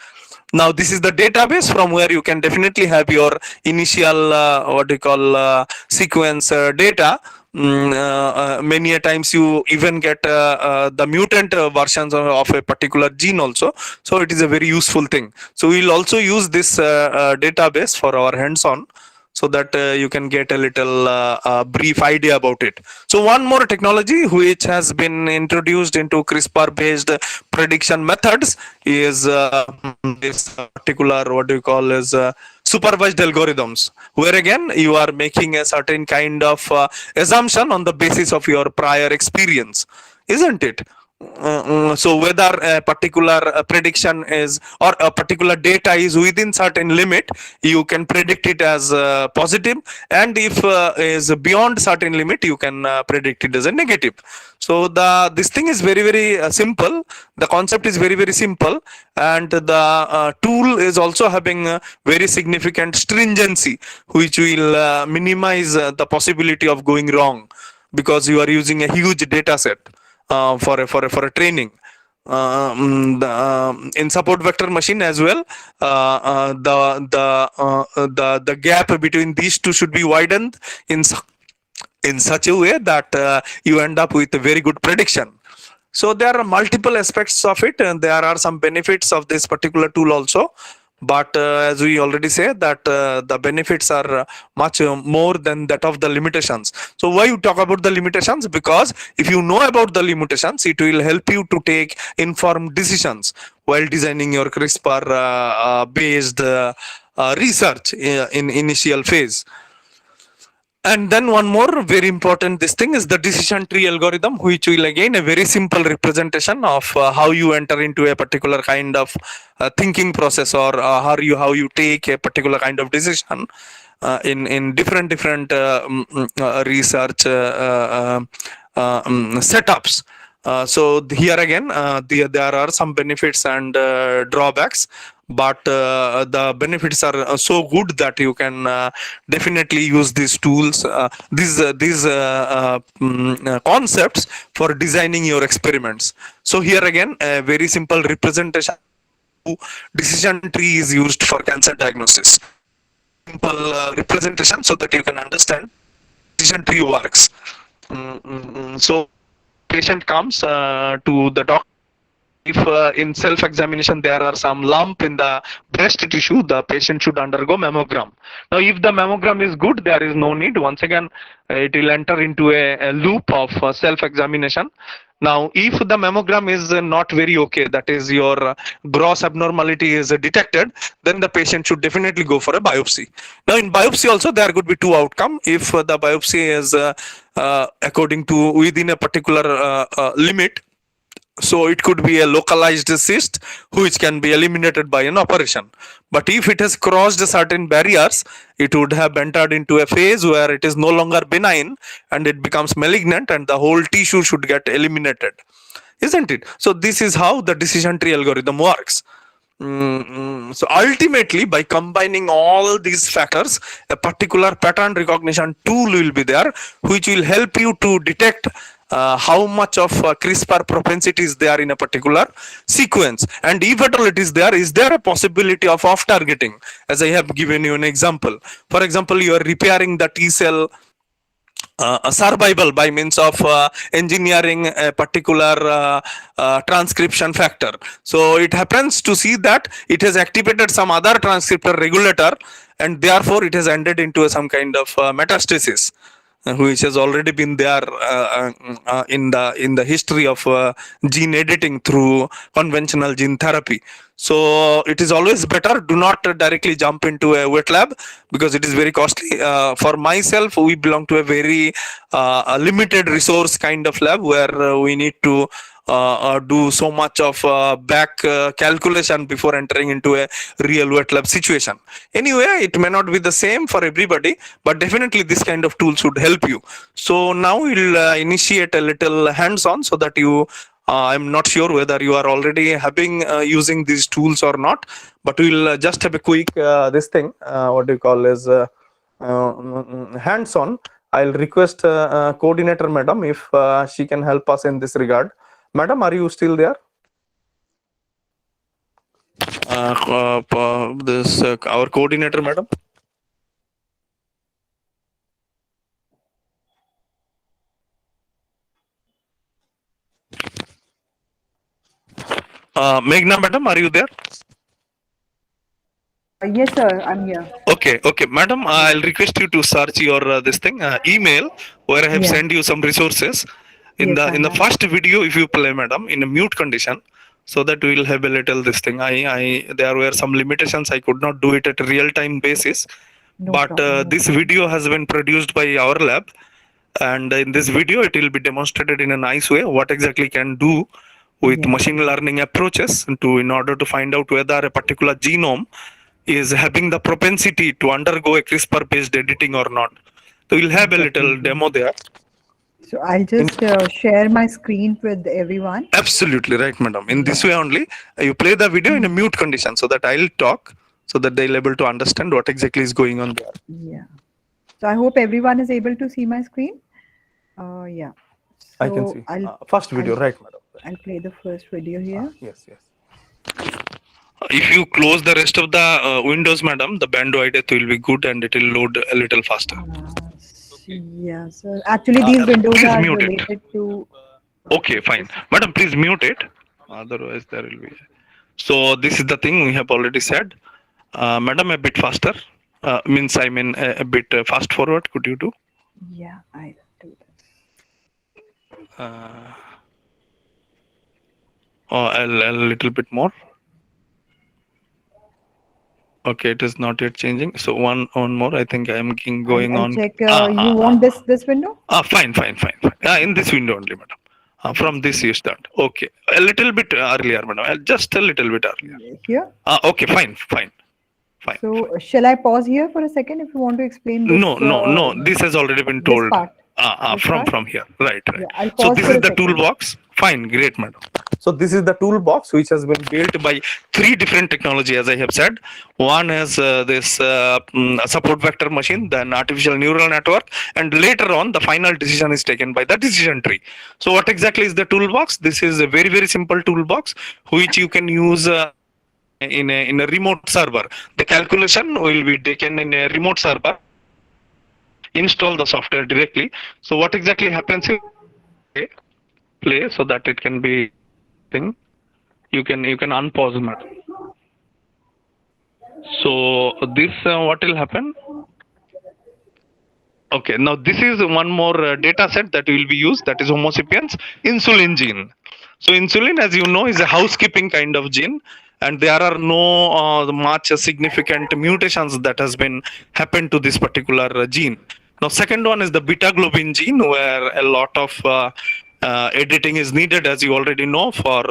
Now this is the database from where you can definitely have your initial what do you call, sequence data. Many a times you even get the mutant versions of a particular gene also, so it is a very useful thing. So we'll also use this database for our hands-on, so that you can get a little brief idea about it. So one more technology which has been introduced into CRISPR based prediction methods is this particular, what do you call, is supervised algorithms, where again you are making a certain kind of assumption on the basis of your prior experience, isn't it? So whether a particular prediction is, or a particular data is within certain limit, you can predict it as positive, and if is beyond certain limit, you can predict it as a negative. So this thing is very simple. The concept is very simple, and the tool is also having very significant stringency, which will minimize the possibility of going wrong, because you are using a huge data set for a training. In support vector machine as well, the gap between these two should be widened in such a way that you end up with a very good prediction. So there are multiple aspects of it, and there are some benefits of this particular tool also. But as we already said, that the benefits are much more than that of the limitations. So why you talk about the limitations? Because if you know about the limitations, it will help you to take informed decisions while designing your CRISPR based research in initial phase. And then one more very important this thing is the decision tree algorithm, which will again a very simple representation of how you enter into a particular kind of thinking process, or how you take a particular kind of decision in different research setups. So here again, there are some benefits and drawbacks, but the benefits are so good that you can definitely use these tools, these concepts for designing your experiments. So here again, a very simple representation. Decision tree is used for cancer diagnosis. Simple representation so that you can understand decision tree works. So patient comes to the doctor. If in self-examination there are some lump in the breast tissue, the patient should undergo mammogram. Now, if the mammogram is good, there is no need. Once again, it will enter into a loop of self-examination. Now, if the mammogram is not very okay, that is your gross abnormality is detected, then the patient should definitely go for a biopsy. Now, in biopsy also, there could be two outcomes. If the biopsy is according to within a particular limit, so it could be a localized cyst which can be eliminated by an operation. But if it has crossed certain barriers, it would have entered into a phase where it is no longer benign and it becomes malignant, and the whole tissue should get eliminated, isn't it? So this is how the decision tree algorithm works. So ultimately, by combining all these factors, a particular pattern recognition tool will be there, which will help you to detect how much of CRISPR propensity is there in a particular sequence, and if at all it is there a possibility of off targeting, as I have given you an example. For example, you are repairing the T cell survival by means of engineering a particular transcription factor. So it happens to see that it has activated some other transcriptor regulator, and therefore it has ended into some kind of metastasis. which has already been there in the history of gene editing through conventional gene therapy. So it is always better, do not directly jump into a wet lab because it is very costly. For myself, we belong to a very a limited resource kind of lab where we need to do so much of back calculation before entering into a real wet lab situation. Anyway, it may not be the same for everybody, but definitely this kind of tool should help you. So now we'll initiate a little hands-on so that you I'm not sure whether you are already having using these tools or not, but we'll just have a quick this thing what do you call is hands-on. I'll request coordinator madam if she can help us in this regard. Madam, are you still there? This our coordinator madam. Meghna madam, are you there? Yes, sir, I'm here. Okay, madam, I'll request you to search your this thing email where I have Yeah. sent you some resources. In Yes, I the have. first video, if you play, madam, in a mute condition, so that we will have a little this thing. I there were some limitations. I could not do it at a real time basis, No but problem. No this problem. video has been produced by our lab, and in this video, it will be demonstrated in a nice way what exactly can do with Yeah. machine learning approaches to in order to find out whether a particular genome is having the propensity to undergo a CRISPR based editing or not. So we'll have a little Definitely. demo there. So I'll just share my screen with everyone. Absolutely right, madam. In this Yeah. way only, you play the video in a mute condition so that I'll talk so that they'll able to understand what exactly is going on there. Yeah. So I hope everyone is able to see my screen. Yeah. So I can see. I'll First video, right, madam? I'll play the first video here. Yes. If you close the rest of the windows, madam, the bandwidth will be good and it will load a little faster. Yeah. So actually, these windows please are mute it. related to. Okay, fine. Madam, please mute it. Otherwise, there will be. So this is the thing we have already said. Madam, a bit faster. Means I mean a bit fast forward. Could you do? Yeah, I do that. A little bit more. Okay, it is not yet changing. So one more. I think I am going I'll on. check. You want this window? Fine. In this window only, madam. From this you start. Okay, a little bit earlier, madam. Just a little bit earlier. Here. Okay, fine. So shall I pause here for a second if you want to explain this? No. This has already been told. This part. From here. Right. Yeah, I'll So pause this for is a the second. toolbox. Fine, great, madam. So this is the toolbox which has been built by 3 different technology, as I have said. One is this support vector machine, then artificial neural network, and later on the final decision is taken by the decision tree. So what exactly is the toolbox? This is a very, very simple toolbox which you can use in a remote server. The calculation will be taken in a remote server. Install the software directly. So what exactly happens is play so that it can be thing. You can unpause, madam. So this what will happen? Okay, now this is one more data set that will be used, that is Homo sapiens insulin gene. So insulin, as you know, is a housekeeping kind of gene, and there are no much significant mutations that has been happened to this particular gene. Now second one is the beta globin gene, where a lot of editing is needed, as you already know, for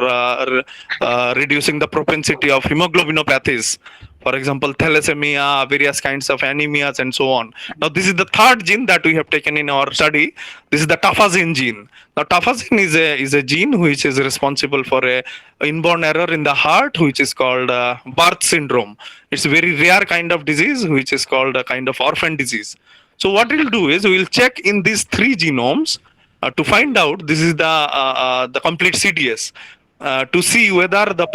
reducing the propensity of hemoglobinopathies. For example, thalassemia, various kinds of anemias, and so on. Now, this is the third gene that we have taken in our study. This is the tafazine gene. Now, tafazine is a gene which is responsible for a inborn error in the heart, which is called Barth syndrome. It's a very rare kind of disease, which is called a kind of orphan disease. So, what we'll do is we'll check in these 3 genomes to find out. This is the complete CDS. To see whether the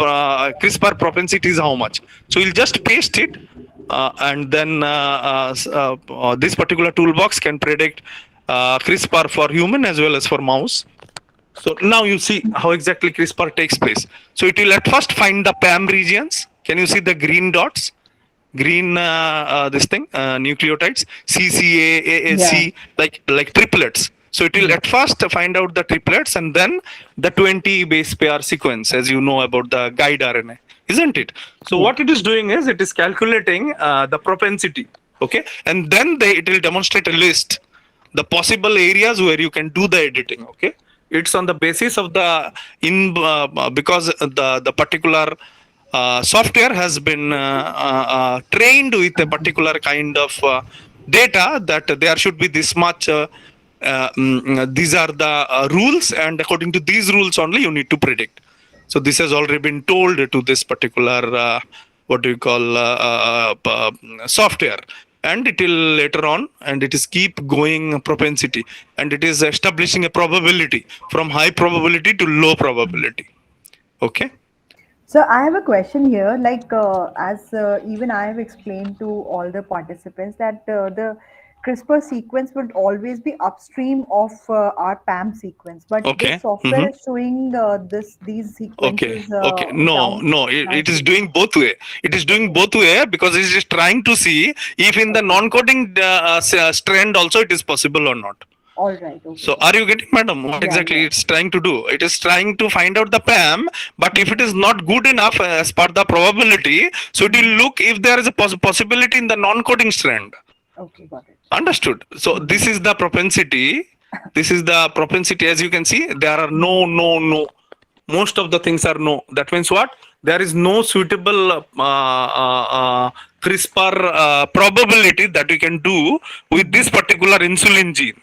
CRISPR propensity is how much. So we'll just paste it, and then this particular toolbox can predict CRISPR for human as well as for mouse. So now you see how exactly CRISPR takes place. So it will at first find the PAM regions. Can you see the green dots? green this thing nucleotides CCA, AAC, like triplets. So it will at first find out the triplets and then the 20 base pair sequence, as you know about the guide RNA, isn't it? So what it is doing is it is calculating the propensity, okay, and then it will demonstrate a list the possible areas where you can do the editing, okay. It's on the basis of the because the particular software has been trained with a particular kind of data that there should be this much these are the rules, and according to these rules only you need to predict. So this has already been told to this particular what do you call software, and it will later on, and it is keep going propensity, and it is establishing a probability from high probability to low probability, okay. So I have a question here, like as even I have explained to all the participants that the CRISPR sequence would always be upstream of our PAM sequence, but Okay. this software is showing these Okay. sequences Okay. No, no. It is doing both way. It is doing both way because it is trying to see if in the non-coding strand also it is possible or not. All right. Okay. So are you getting, madam, what exactly it's trying to do? It is trying to find out the PAM, but if it is not good enough as per the probability, so it will look if there is a possibility in the non-coding strand. Okay, got it. Understood. So this is the propensity. This is the propensity. As you can see, there are no. Most of the things are no. That means what? There is no suitable CRISPR probability that we can do with this particular insulin gene.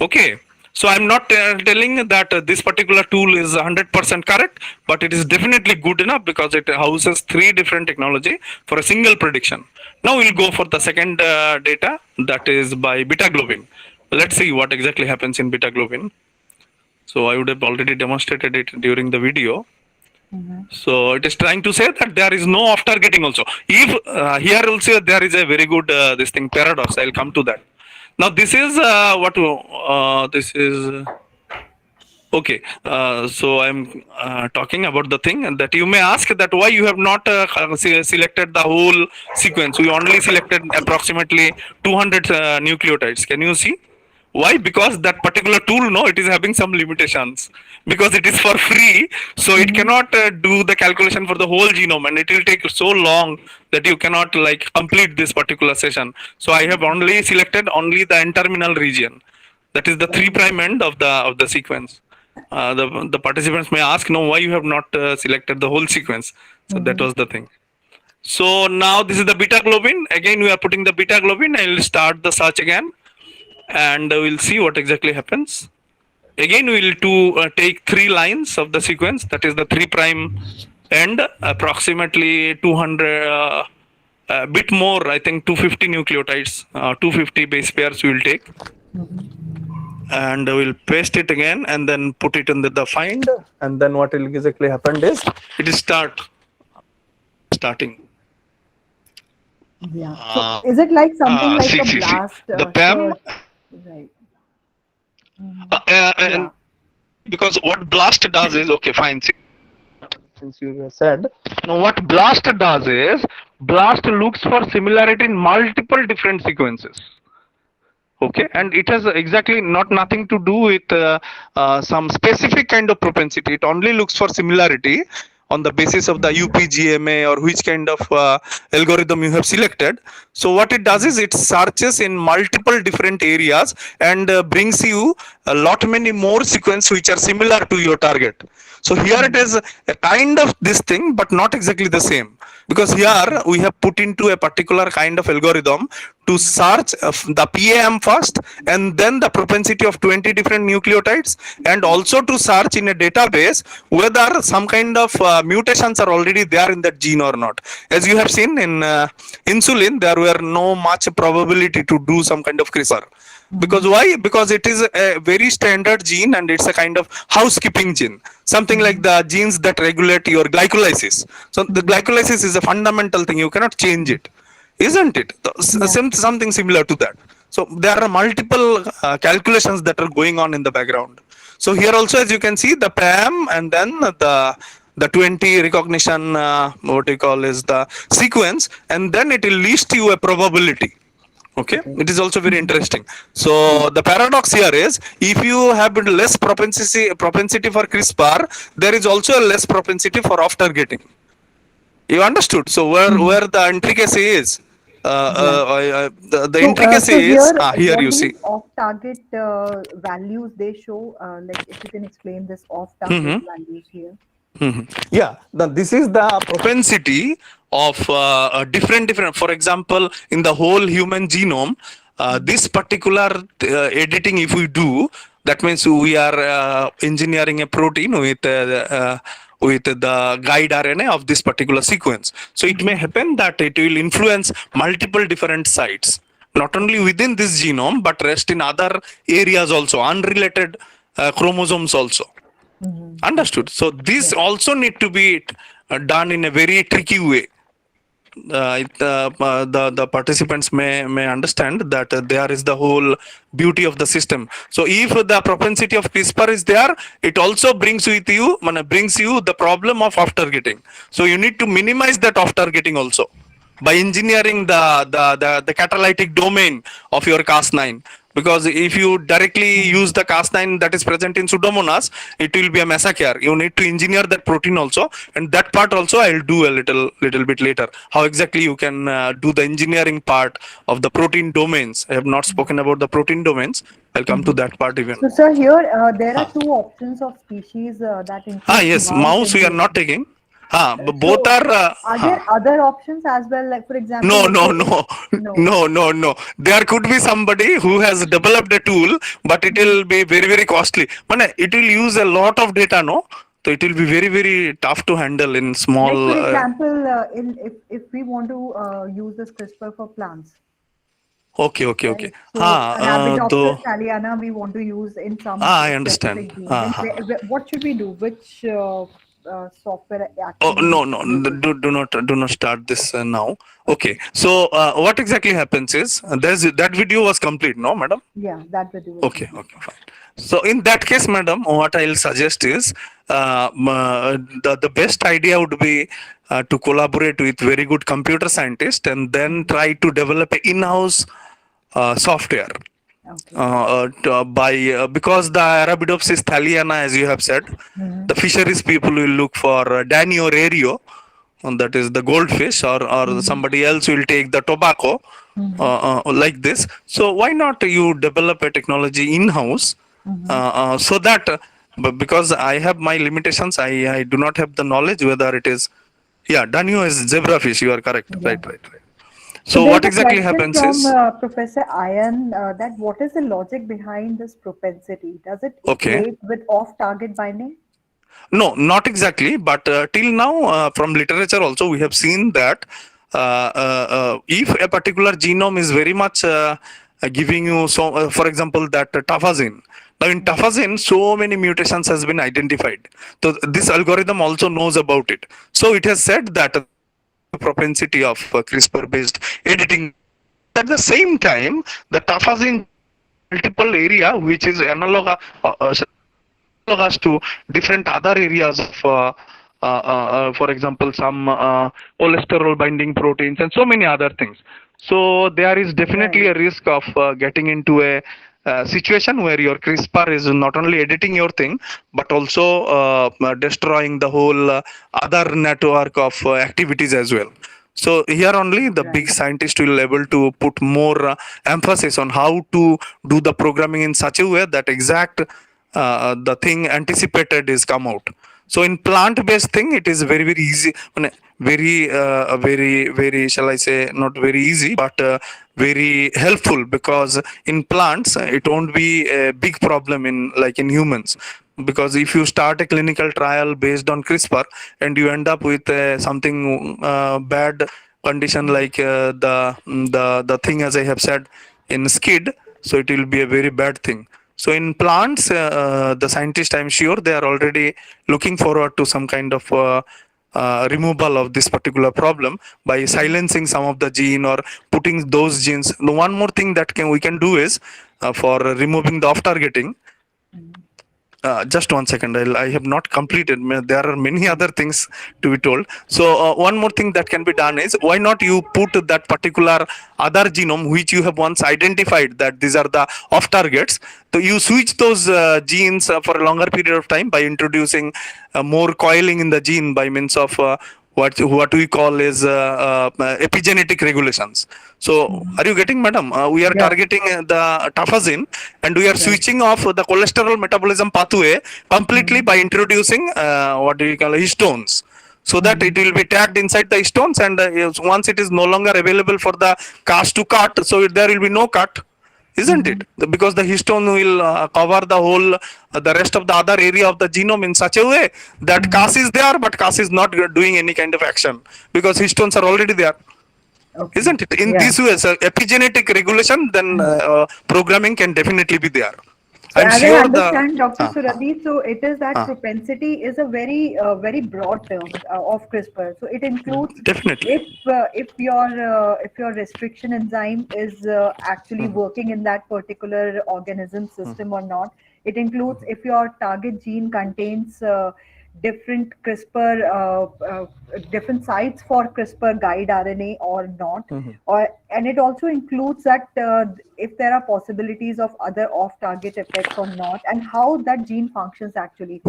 Okay. So I'm not telling that this particular tool is 100% correct, but it is definitely good enough because it houses 3 different technology for a single prediction. Now we'll go for the second data, that is by beta globin. Let's see what exactly happens in beta globin. So I would have already demonstrated it during the video. So it is trying to say that there is no off targeting also. If here also there is a very good this thing paradox. I'll come to that. Now this is this is okay. So I'm talking about the thing that you may ask that why you have not selected the whole sequence. We only selected approximately 200 nucleotides. Can you see? Why? Because that particular tool, no, it is having some limitations because it is for free, so it cannot do the calculation for the whole genome, and it will take so long that you cannot like complete this particular session. So I have only selected only the N-terminal region, that is the 3' end of the sequence. The participants may ask, no, why you have not selected the whole sequence? So that was the thing. So now this is the beta globin. Again, we are putting the beta globin. I will start the search again, and we'll see what exactly happens. Again, we will take 3 lines of the sequence, that is the 3' end, approximately 200, a bit more, I think 250 nucleotides, 250 base pairs we will take. And we'll paste it again and then put it in the find. And then what will exactly happen is, it is starting. Yeah. So is it like something like a blast? The PAM. Right. And because what BLAST does is, okay, fine. Since you have said, now what BLAST does is, BLAST looks for similarity in multiple different sequences. Okay, and it has exactly nothing to do with some specific kind of propensity. It only looks for similarity on the basis of the UPGMA or which kind of algorithm you have selected. So what it does is it searches in multiple different areas and brings you a lot many more sequences which are similar to your target. So here it is a kind of this thing, but not exactly the same, because here we have put into a particular kind of algorithm to search the PAM first and then the propensity of 20 different nucleotides, and also to search in a database whether some kind of mutations are already there in that gene or not. As you have seen in insulin, there were no much probability to do some kind of CRISPR. Because why? Because it is a very standard gene and it's a kind of housekeeping gene, something like the genes that regulate your glycolysis. So the glycolysis is a fundamental thing, you cannot change it, isn't it? Something similar to that. So there are multiple calculations that are going on in the background. So here also, as you can see, the PAM and then the 20 recognition, what you call is the sequence, and then it will list you a probability. Okay, Okay. it is also very interesting. So the paradox here is, if you have less propensity for CRISPR, there is also a less propensity for off targeting. You understood? So where the intricacy is, Yeah. the So, intricacy so is, here, here you what see. these off-target values they show, like if you can explain this off-target Hmm. values here. Yeah, this is the propensity of different. For example, in the whole human genome, this particular editing, if we do, that means we are engineering a protein with the guide RNA of this particular sequence. So it may happen that it will influence multiple different sites, not only within this genome, but rest in other areas also, unrelated chromosomes also. Understood. So this Yeah. also need to be done in a very tricky way. The participants may understand that there is the whole beauty of the system. So if the propensity of CRISPR is there, it also brings you the problem of off targeting. So you need to minimize that off targeting also by engineering the catalytic domain of your Cas9. Because if you directly use the Cas9 that is present in Pseudomonas, it will be a massacre. You need to engineer that protein also, and that part also I'll do a little bit later. How exactly you can do the engineering part of the protein domains. I have not spoken about the protein domains. I'll come to that part even. So, sir, here there are two options of species that includes Yes, mouse mouse and we are not human. taking. Both So, are. are there other options as well? Like, for example, No, let's no, say no, no. no. There could be somebody who has developed a tool, but it will be very costly. It will use a lot of data, no? So it will be very tough to handle in Like, small. for example, in if we want to use this CRISPR for plants, Okay. right? So, Arabidopsis Though. thaliana we want to use in some I understand. specific gene. Then, what should we do? Which software Oh actually no, needs no, to be used? do not start this now. Okay. Okay, so what exactly happens is, there's that video was complete, no, madam? Yeah, that video was Okay, complete. fine. So in that case, madam, what I'll suggest is, the best idea would be to collaborate with very good computer scientist, and then try to develop a in-house software. Okay. Because the Arabidopsis thaliana, as you have said, the fisheries people will look for Danny or Ario, and that is the goldfish, or somebody else will take the tobacco, like this. So why not you develop a technology in-house, so that, because I have my limitations, I do not have the knowledge whether it is, yeah, Danio is zebrafish, you are correct, Yeah. right. So So there's what a exactly question happens from is, Professor Ayan that what is the logic behind this propensity? Does it okay, equate with off-target binding? no, not exactly, but till now, from literature also, we have seen that if a particular genome is very much giving you, so, for example, that tafazine. Now in tafazine, so many mutations has been identified. So this algorithm also knows about it. So it has said that propensity of CRISPR-based editing. At the same time, the tafazine multiple area which is analogous to different other areas of, for example, some cholesterol binding proteins and so many other things. So there is definitely Right. a risk of getting into a situation where your CRISPR is not only editing your thing, but also destroying the whole other network of activities as well. So here only the big Right. scientist will able to put more emphasis on how to do the programming in such a way that exact the thing anticipated is come out. So in plant-based thing, it is very easy, very shall I say, not very easy, but very helpful, because in plants it won't be a big problem in like in humans. Because if you start a clinical trial based on CRISPR and you end up with something bad condition like the thing as I have said in SCID, so it will be a very bad thing. So in plants, the scientists, I'm sure, they are already looking forward to some kind of removal of this particular problem by silencing some of the gene or putting those genes. One more thing that we can do is, for removing the off targeting, Just one second. I have not completed. There are many other things to be told. So one more thing that can be done is, why not you put that particular other genome which you have once identified that these are the off targets. So you switch those genes for a longer period of time by introducing more coiling in the gene by means of what we call is epigenetic regulations. So are you getting, madam? We are Yeah. targeting the tafazine, and we are Right. switching off the cholesterol metabolism pathway completely by introducing what do we call histones, so that it will be tagged inside the histones, and once it is no longer available for the Cas to cut, so there will be no cut, isn't it? Because the histone will cover the whole the rest of the other area of the genome in such a way that Cas is there, but Cas is not doing any kind of action because histones are already there, Okay. isn't it? In Yeah. this way, so epigenetic regulation, then programming can definitely be there. So I'm as I sure the understand, Dr. uh, Surabhi, so it is that uh, propensity is a very broad term of CRISPR. So it includes definitely. if your restriction enzyme is actually working in that particular organism system or not. It includes if your target gene contains different different sites for CRISPR guide RNA or not, or and it also includes that if there are possibilities of other off-target effects or not, and how that gene functions actually.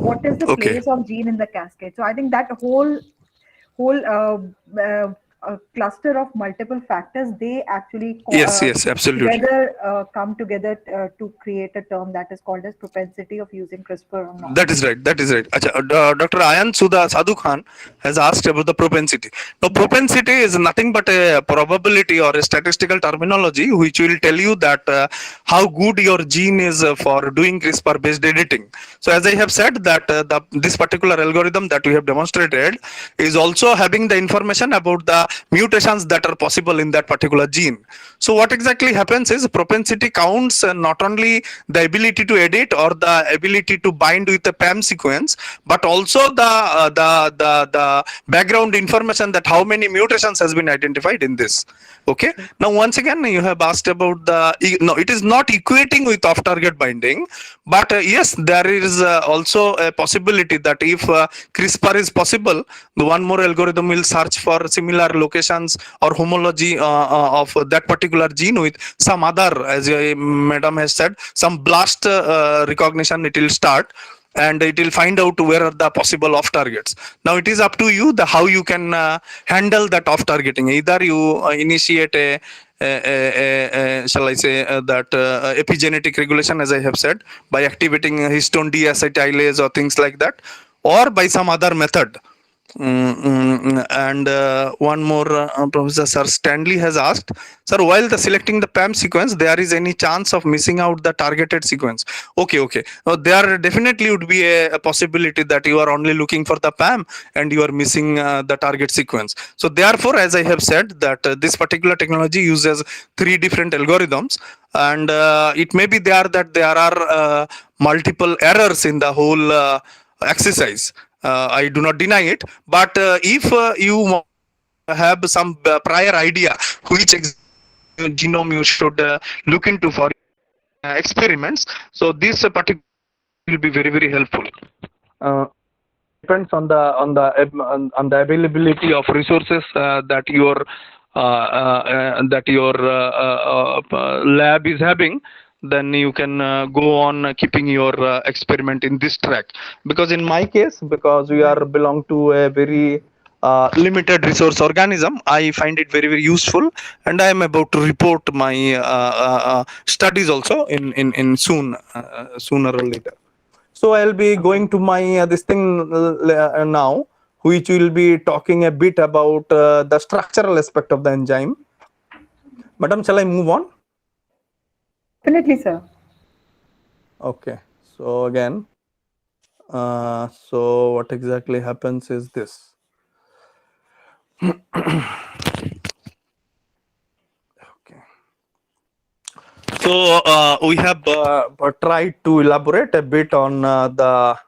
What is the Okay. place of gene in the cascade? So I think that whole cluster of multiple factors, they actually Yes, yes, absolutely. together come together to create a term that is called as propensity of using CRISPR or not. That is right. That is right. Acha, Dr. Ayan Sudha Sadhu Khan has asked about the propensity. Now, Yeah. propensity is nothing but a probability or a statistical terminology which will tell you that how good your gene is for doing CRISPR-based editing. So, as I have said, that this particular algorithm that we have demonstrated is also having the information about the mutations that are possible in that particular gene. So, what exactly happens is propensity counts not only the ability to edit or the ability to bind with the PAM sequence, but also the background information that how many mutations has been identified in this. Okay. Now, once again, you have asked about no, it is not equating with off-target binding, but yes, there is also a possibility that if CRISPR is possible, the one more algorithm will search for similar locations or homology of that particular gene with some other, as madam has said, some blast recognition it will start, and it will find out where are the possible off targets. Now it is up to you the how you can handle that off targeting. Either you initiate shall I say that epigenetic regulation, as I have said, by activating histone deacetylase or things like that, or by some other method. And one more, Professor Sir Stanley has asked, sir, while the selecting the PAM sequence, there is any chance of missing out the targeted sequence? Okay, okay. There definitely would be a possibility that you are only looking for the PAM and you are missing the target sequence. So therefore, as I have said, that this particular technology uses 3 different algorithms, and it may be there that there are multiple errors in the whole exercise. I do not deny it, but if you have some prior idea which genome you should look into for experiments, so this particular will be very helpful. Depends on the availability of resources that your lab is having. Then you can go on keeping your experiment in this track. Because in my case, because we are belong to a very limited resource organism, I find it very useful, and I am about to report my studies also in sooner or later. So I'll be going to my this thing now, which will be talking a bit about the structural aspect of the enzyme. Madam, shall I move on? Definitely, sir. Okay. So again, so what exactly happens is this. Okay. So we have tried to elaborate a bit on the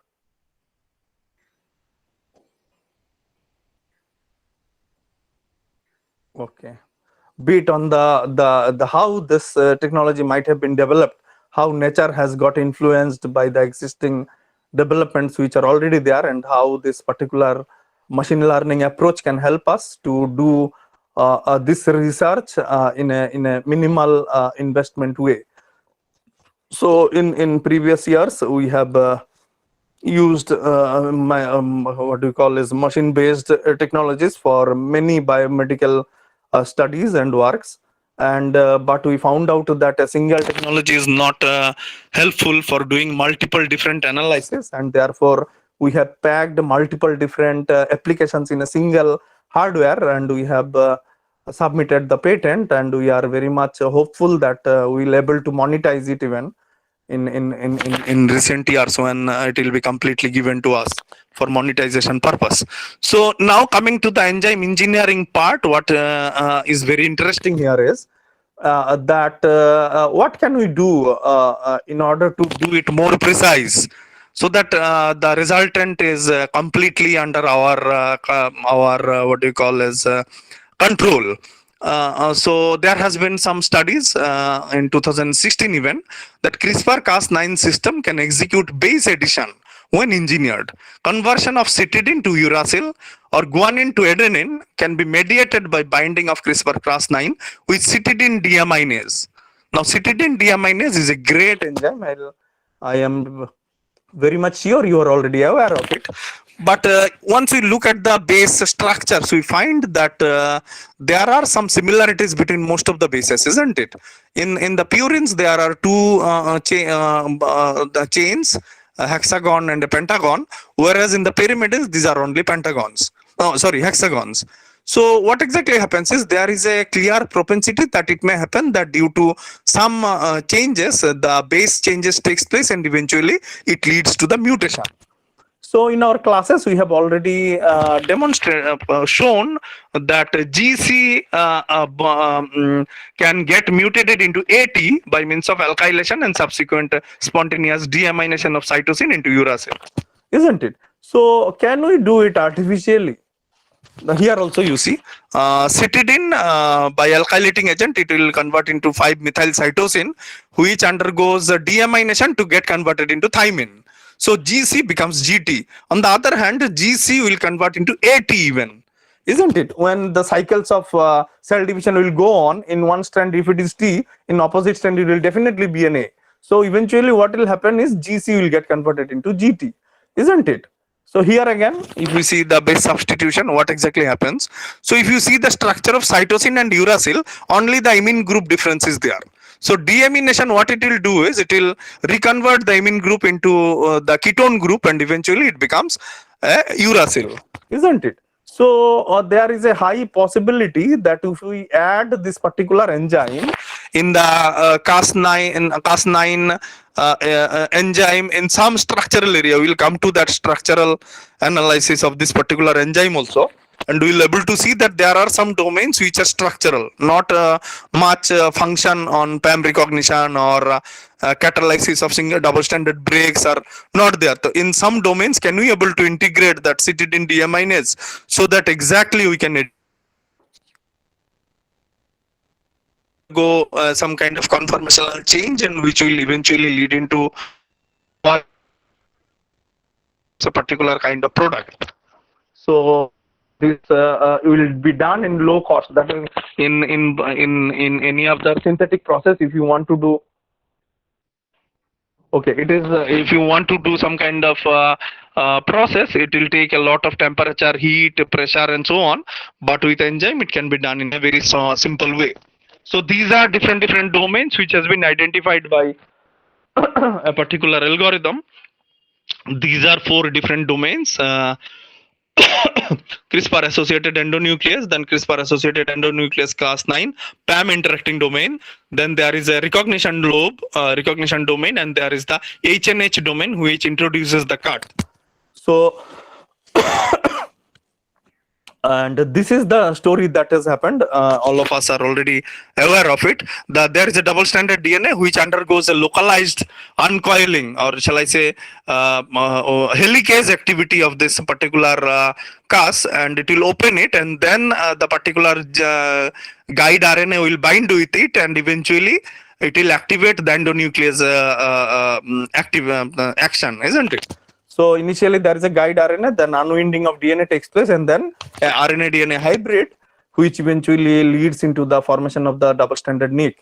bit on the how this technology might have been developed, how nature has got influenced by the existing developments which are already there, and how this particular machine learning approach can help us to do this research in a minimal investment way. So in previous years we have used what do you call is machine based technologies for many biomedical studies and works, and but we found out that a single technology is not helpful for doing multiple different analysis, and therefore we have packed multiple different applications in a single hardware, and we have submitted the patent, and we are very much hopeful that we'll able to monetize it even in recent years when it will be completely given to us for monetization purpose. So now coming to the enzyme engineering part, what is very interesting here is that what can we do in order to do it more precise, so that the resultant is completely under our what do you call as control. So there has been some studies in 2016 even, that CRISPR-Cas9 system can execute base addition when engineered. Conversion of cytidine to uracil or guanine to adenine can be mediated by binding of CRISPR-Cas9 with cytidine deaminase. Now cytidine deaminase is a great enzyme. I am very much sure you are already aware of it. But once we look at the base structures, we find that there are some similarities between most of the bases, isn't it? In the purines, there are two the chains, a hexagon and a pentagon, whereas in the pyrimidines, these are only pentagons. Oh, sorry, hexagons. So what exactly happens is there is a clear propensity that it may happen that due to some changes, the base changes takes place, and eventually it leads to the mutation. So in our classes, we have already demonstrated, shown that GC can get mutated into AT by means of alkylation and subsequent spontaneous deamination of cytosine into uracil, isn't it? So can we do it artificially? Here also you see cytidine by alkylating agent, it will convert into 5-methyl cytosine, which undergoes deamination to get converted into thymine. So GC becomes GT. On the other hand, GC will convert into AT even, isn't it? When the cycles of cell division will go on, in one strand if it is T, in opposite strand it will definitely be an A. So eventually what will happen is GC will get converted into GT, isn't it? So here again, if we see the base substitution, what exactly happens? So if you see the structure of cytosine and uracil, only the amine group difference is there. So deamination, what it will do is it will reconvert the amine group into the ketone group, and eventually it becomes a uracil, isn't it? So there is a high possibility that if we add this particular enzyme in the Cas9 enzyme in some structural area, we will come to that structural analysis of this particular enzyme also, and we will able to see that there are some domains which are structural, not much function on PAM recognition or catalysis of single double stranded breaks are not there. So in some domains, can we able to integrate that cytidine deaminase so that exactly we can go some kind of conformational change, and which will eventually lead into a particular kind of product. So this will be done in low cost. That is in any of the synthetic process. If you want to do, okay, it is if you want to do some kind of process, it will take a lot of temperature, heat, pressure, and so on. But with enzyme, it can be done in a very simple way. So these are different domains which has been identified by a particular algorithm. These are 4 different domains. CRISPR associated endonuclease, then CRISPR associated endonuclease Cas9, PAM interacting domain, then there is a recognition lobe, recognition domain, and there is the HNH domain which introduces the cut. So and this is the story that has happened. All of us are already aware of it. There is a double-stranded DNA which undergoes a localized uncoiling, or shall I say helicase activity of this particular Cas, and it will open it, and then the particular guide RNA will bind with it, and eventually it will activate the endonuclease action, isn't it? So initially there is a guide RNA, then unwinding of DNA takes place, and then a RNA-DNA hybrid, which eventually leads into the formation of the double-stranded nuc.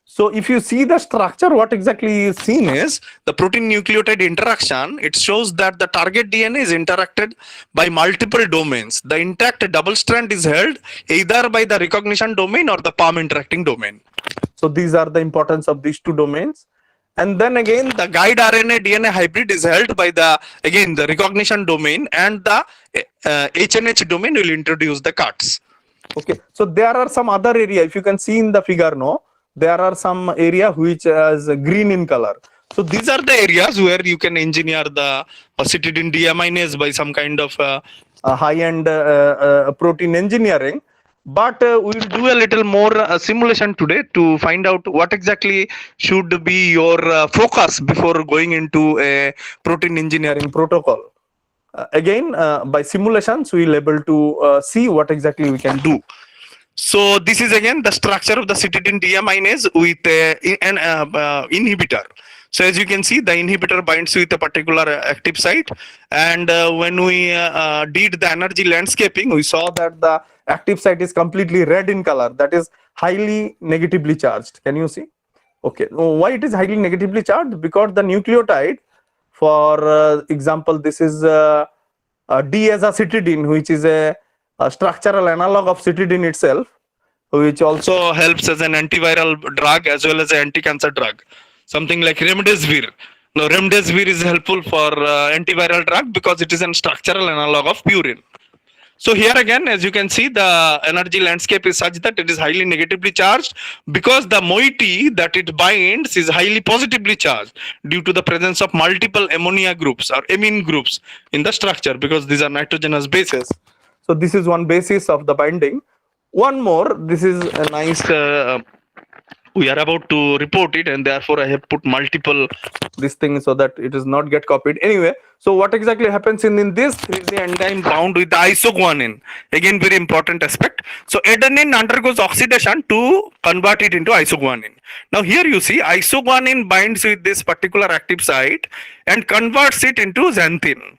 So if you see the structure, what exactly is seen is the protein nucleotide interaction. It shows that the target DNA is interacted by multiple domains. The intact double strand is held either by the recognition domain or the palm interacting domain. So these are the importance of these two domains. And then again, the guide RNA DNA hybrid is held by the recognition domain, and the HNH domain will introduce the cuts. Okay, so there are some other area. If you can see in the figure, no, there are some area which is green in color. So these are the areas where you can engineer the cytidine deaminase by some kind of high-end protein engineering. But we will do a little more simulation today to find out what exactly should be your focus before going into a protein engineering protocol. Again, by simulations, we will able to see what exactly we can do. So this is again the structure of the cytidine deaminase with an inhibitor. So as you can see, the inhibitor binds with a particular active site, and when we did the energy landscaping, we saw that the active site is completely red in color. That is highly negatively charged. Can you see? Okay. Why it is highly negatively charged? Because the nucleotide, for example, this is D-azacitidine, which is a structural analog of cytidine itself, which also helps as an antiviral drug as well as an anti-cancer drug. Something like remdesivir. Now, remdesivir is helpful for antiviral drug because it is a structural analog of purine. So here again, as you can see, the energy landscape is such that it is highly negatively charged because the moiety that it binds is highly positively charged due to the presence of multiple ammonia groups or amine groups in the structure, because these are nitrogenous bases. So this is one basis of the binding. One more, this is a nice, we are about to report it, and therefore I have put multiple this thing so that it does not get copied. Anyway, so what exactly happens in this is the enzyme bound with the isoguanine. Again, very important aspect. So adenine undergoes oxidation to convert it into isoguanine. Now here you see isoguanine binds with this particular active site and converts it into xanthine.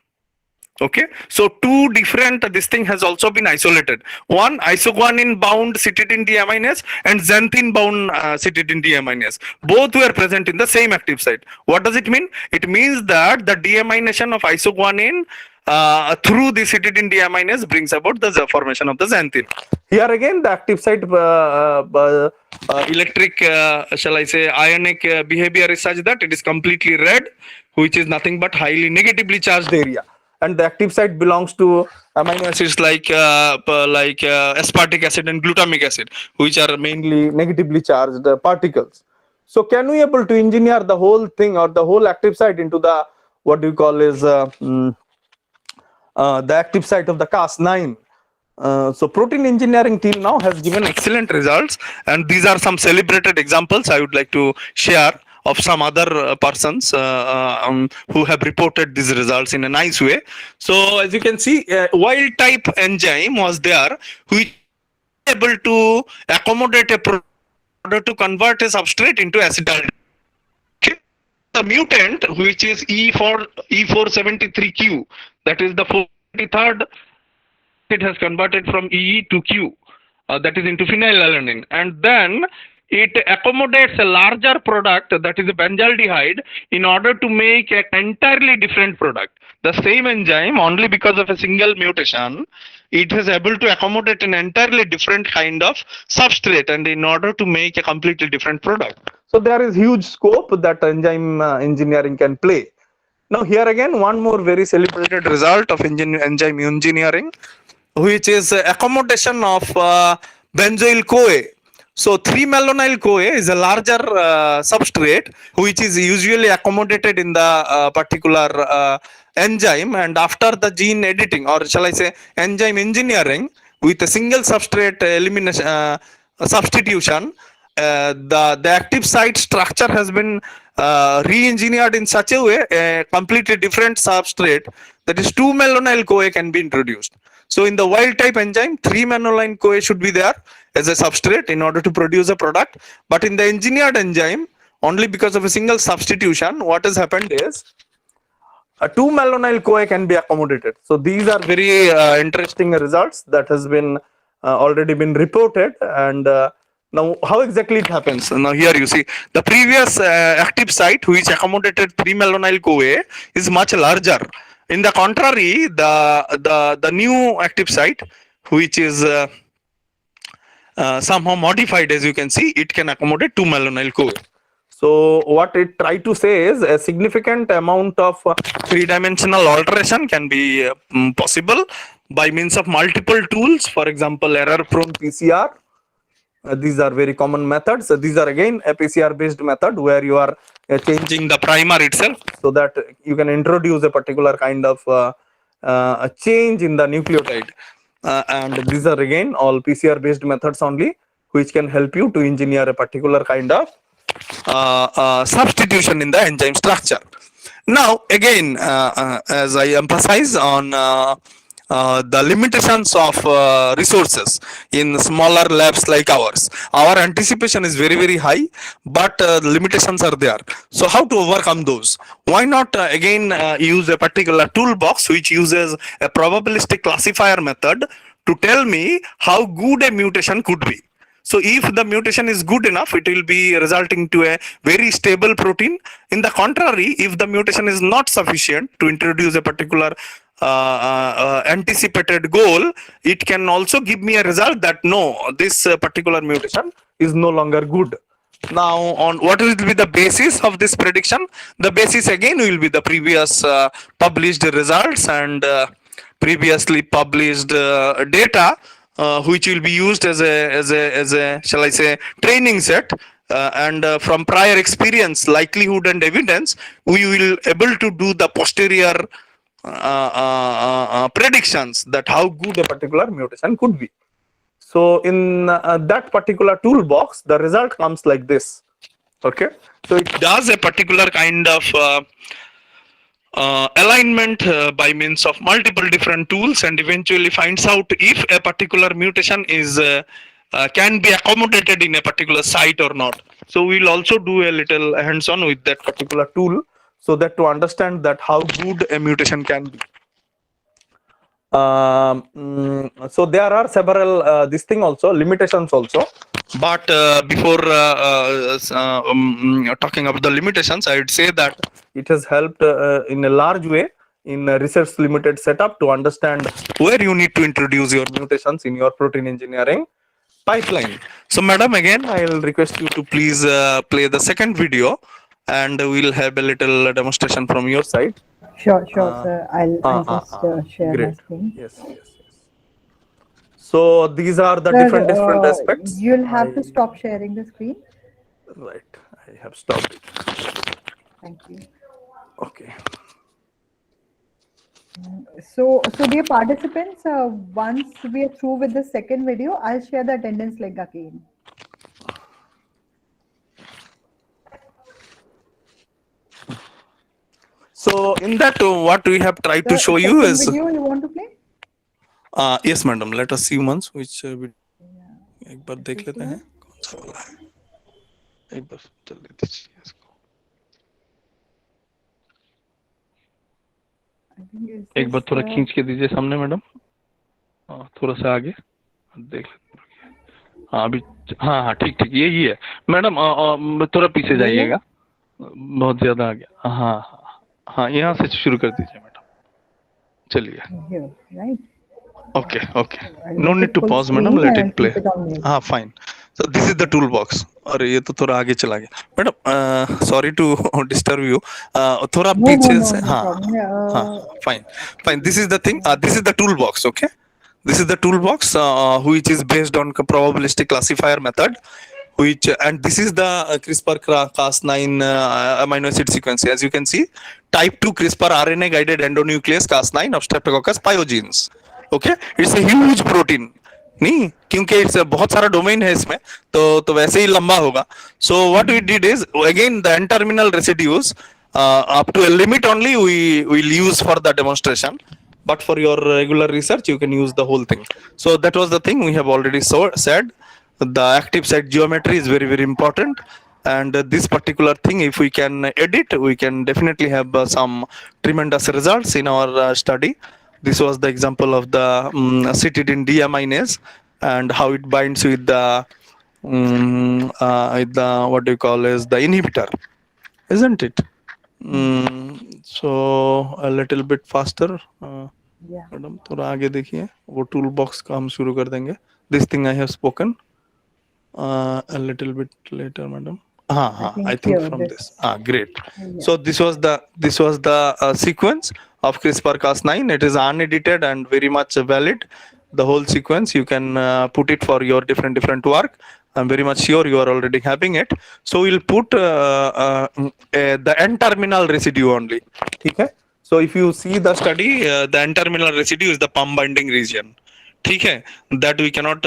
Okay, so two different, this thing has also been isolated. One isoguanine bound cytidine deaminase and xanthine bound cytidine deaminase. Both were present in the same active site. What does it mean? It means that the deamination of isoguanine through the cytidine deaminase brings about the formation of the xanthine. Here again, the active site electric, shall I say, ionic behavior is such that it is completely red, which is nothing but highly negatively charged area. And the active site belongs to amino acids like aspartic acid and glutamic acid, which are mainly negatively charged particles. So can we able to engineer the whole thing or the whole active site into the, what do you call is the active site of the Cas9? So protein engineering till now has given excellent results, and these are some celebrated examples I would like to share of some other persons who have reported these results in a nice way. So as you can see, wild type enzyme was there which was able to accommodate a product to convert a substrate into acetaldehyde. Okay. The mutant, which is E473Q, that is the 43rd, it has converted from EE to Q, that is into phenylalanine, and then it accommodates a larger product, that is a benzaldehyde, in order to make an entirely different product. The same enzyme, only because of a single mutation, it is able to accommodate an entirely different kind of substrate, and in order to make a completely different product. So there is huge scope that enzyme engineering can play. Now here again, one more very celebrated result of enzyme engineering, which is accommodation of benzoyl-CoA. So 3-malonyl-CoA is a larger substrate which is usually accommodated in the particular enzyme, and after the gene editing, or shall I say enzyme engineering, with a single substrate elimination substitution, the active site structure has been re-engineered in such a way a completely different substrate, that is 2-malonyl-CoA, can be introduced. So in the wild type enzyme, 3-malonyl-CoA should be there. as a substrate in order to produce a product. But in the engineered enzyme, only because of a single substitution, what has happened is a 2-malonyl CoA can be accommodated. So these are very interesting results that has been already been reported. And now how exactly it happens? Now here you see the previous active site which accommodated 3-malonyl CoA is much larger. In the contrary, the new active site which is somehow modified, as you can see, it can accommodate 2-malonyl CoA. So what it try to say is a significant amount of three-dimensional alteration can be possible by means of multiple tools. For example, error-prone PCR. These are very common methods. These are again a PCR-based method where you are changing the primer itself so that you can introduce a particular kind of a change in the nucleotide. And these are again all PCR-based methods only, which can help you to engineer a particular kind of substitution in the enzyme structure. Now again, as I emphasize on the limitations of resources in smaller labs like ours, our anticipation is very high, but limitations are there. So how to overcome those? Why not again use a particular toolbox which uses a probabilistic classifier method to tell me how good a mutation could be. So if the mutation is good enough, it will be resulting to a very stable protein. In the contrary, if the mutation is not sufficient to introduce a particular anticipated goal, it can also give me a result that no, this particular mutation is no longer good. Now, on what will be the basis of this prediction? The basis again will be the previous published results and previously published data, which will be used as a shall I say training set, and from prior experience, likelihood and evidence, we will able to do the posterior predictions that how good a particular mutation could be. So in that particular toolbox, the result comes like this. Okay, so it does a particular kind of alignment by means of multiple different tools, and eventually finds out if a particular mutation is can be accommodated in a particular site or not. So we'll also do a little hands-on with that particular tool, so that to understand that how good a mutation can be. So there are several this thing also, limitations also, but before talking about the limitations, I would say that it has helped in a large way in a research limited setup to understand where you need to introduce your mutations in your protein engineering pipeline. So madam, again I'll request you to please play the second video, and we'll have a little demonstration from your side. Sure, sir. I'll just share my screen. Yes. So these are the Sir, different aspects. You'll have to stop sharing the screen. Right, I have stopped it. Thank you. Okay. So dear participants, once we are through with the second video, I'll share the attendance link again. So in that, what we have tried to The show you second is video you want to play? yes madam, let us see once which एक बार देख लेते हैं कौन सा वाला है, एक बार चल लेते हैं इसको, एक बार थोड़ा खींच के दीजिए सामने मैडम, थोड़ा सा आगे देख लेते हैं। हाँ अभी, हाँ ठीक यही है मैडम, थोड़ा पीछे जाइएगा, बहुत ज्यादा आ गया। हाँ यहाँ से शुरू कर दीजिए मैडम, चलिए। Okay. No need to pause, madam. Let it play. Fine. So this is the toolbox. अरे ये तो थोड़ा आगे चला गया madam, sorry to disturb you. थोड़ा पीछे से, fine. This is the thing. This is the toolbox. Okay. This is the toolbox which is based on probabilistic classifier method. And this is the CRISPR-Cas9 amino acid sequence. As you can see, type 2 CRISPR RNA guided endonuclease Cas9 of Streptococcus pyogenes. Okay, it's a huge protein. नहीं, क्योंकि it's बहुत सारा domain है इसमें, तो वैसे ही लंबा होगा. So what we did is again the N-terminal residues up to a limit only we will use for the demonstration. But for your regular research, you can use the whole thing. So that was the thing we have already said. The active site geometry is very important, and this particular thing, if we can edit, we can definitely have some tremendous results in our study. This was the example of the cytidine deaminase and how it binds with the what do you call as the inhibitor, isn't it? So a little bit faster. Yeah. Madam थोड़ा आगे देखिए, वो tool box का हम शुरू कर देंगे. This thing I have spoken a little bit later, madam. I think here, from this. this. Great. Yeah. So this was the sequence of CRISPR-Cas9. It is unedited and very much valid. The whole sequence, you can put it for your different work. I'm very much sure you are already having it. So we'll put the N-terminal residue only. Okay. So if you see the study, the N-terminal residue is the palm binding region. Okay, that we cannot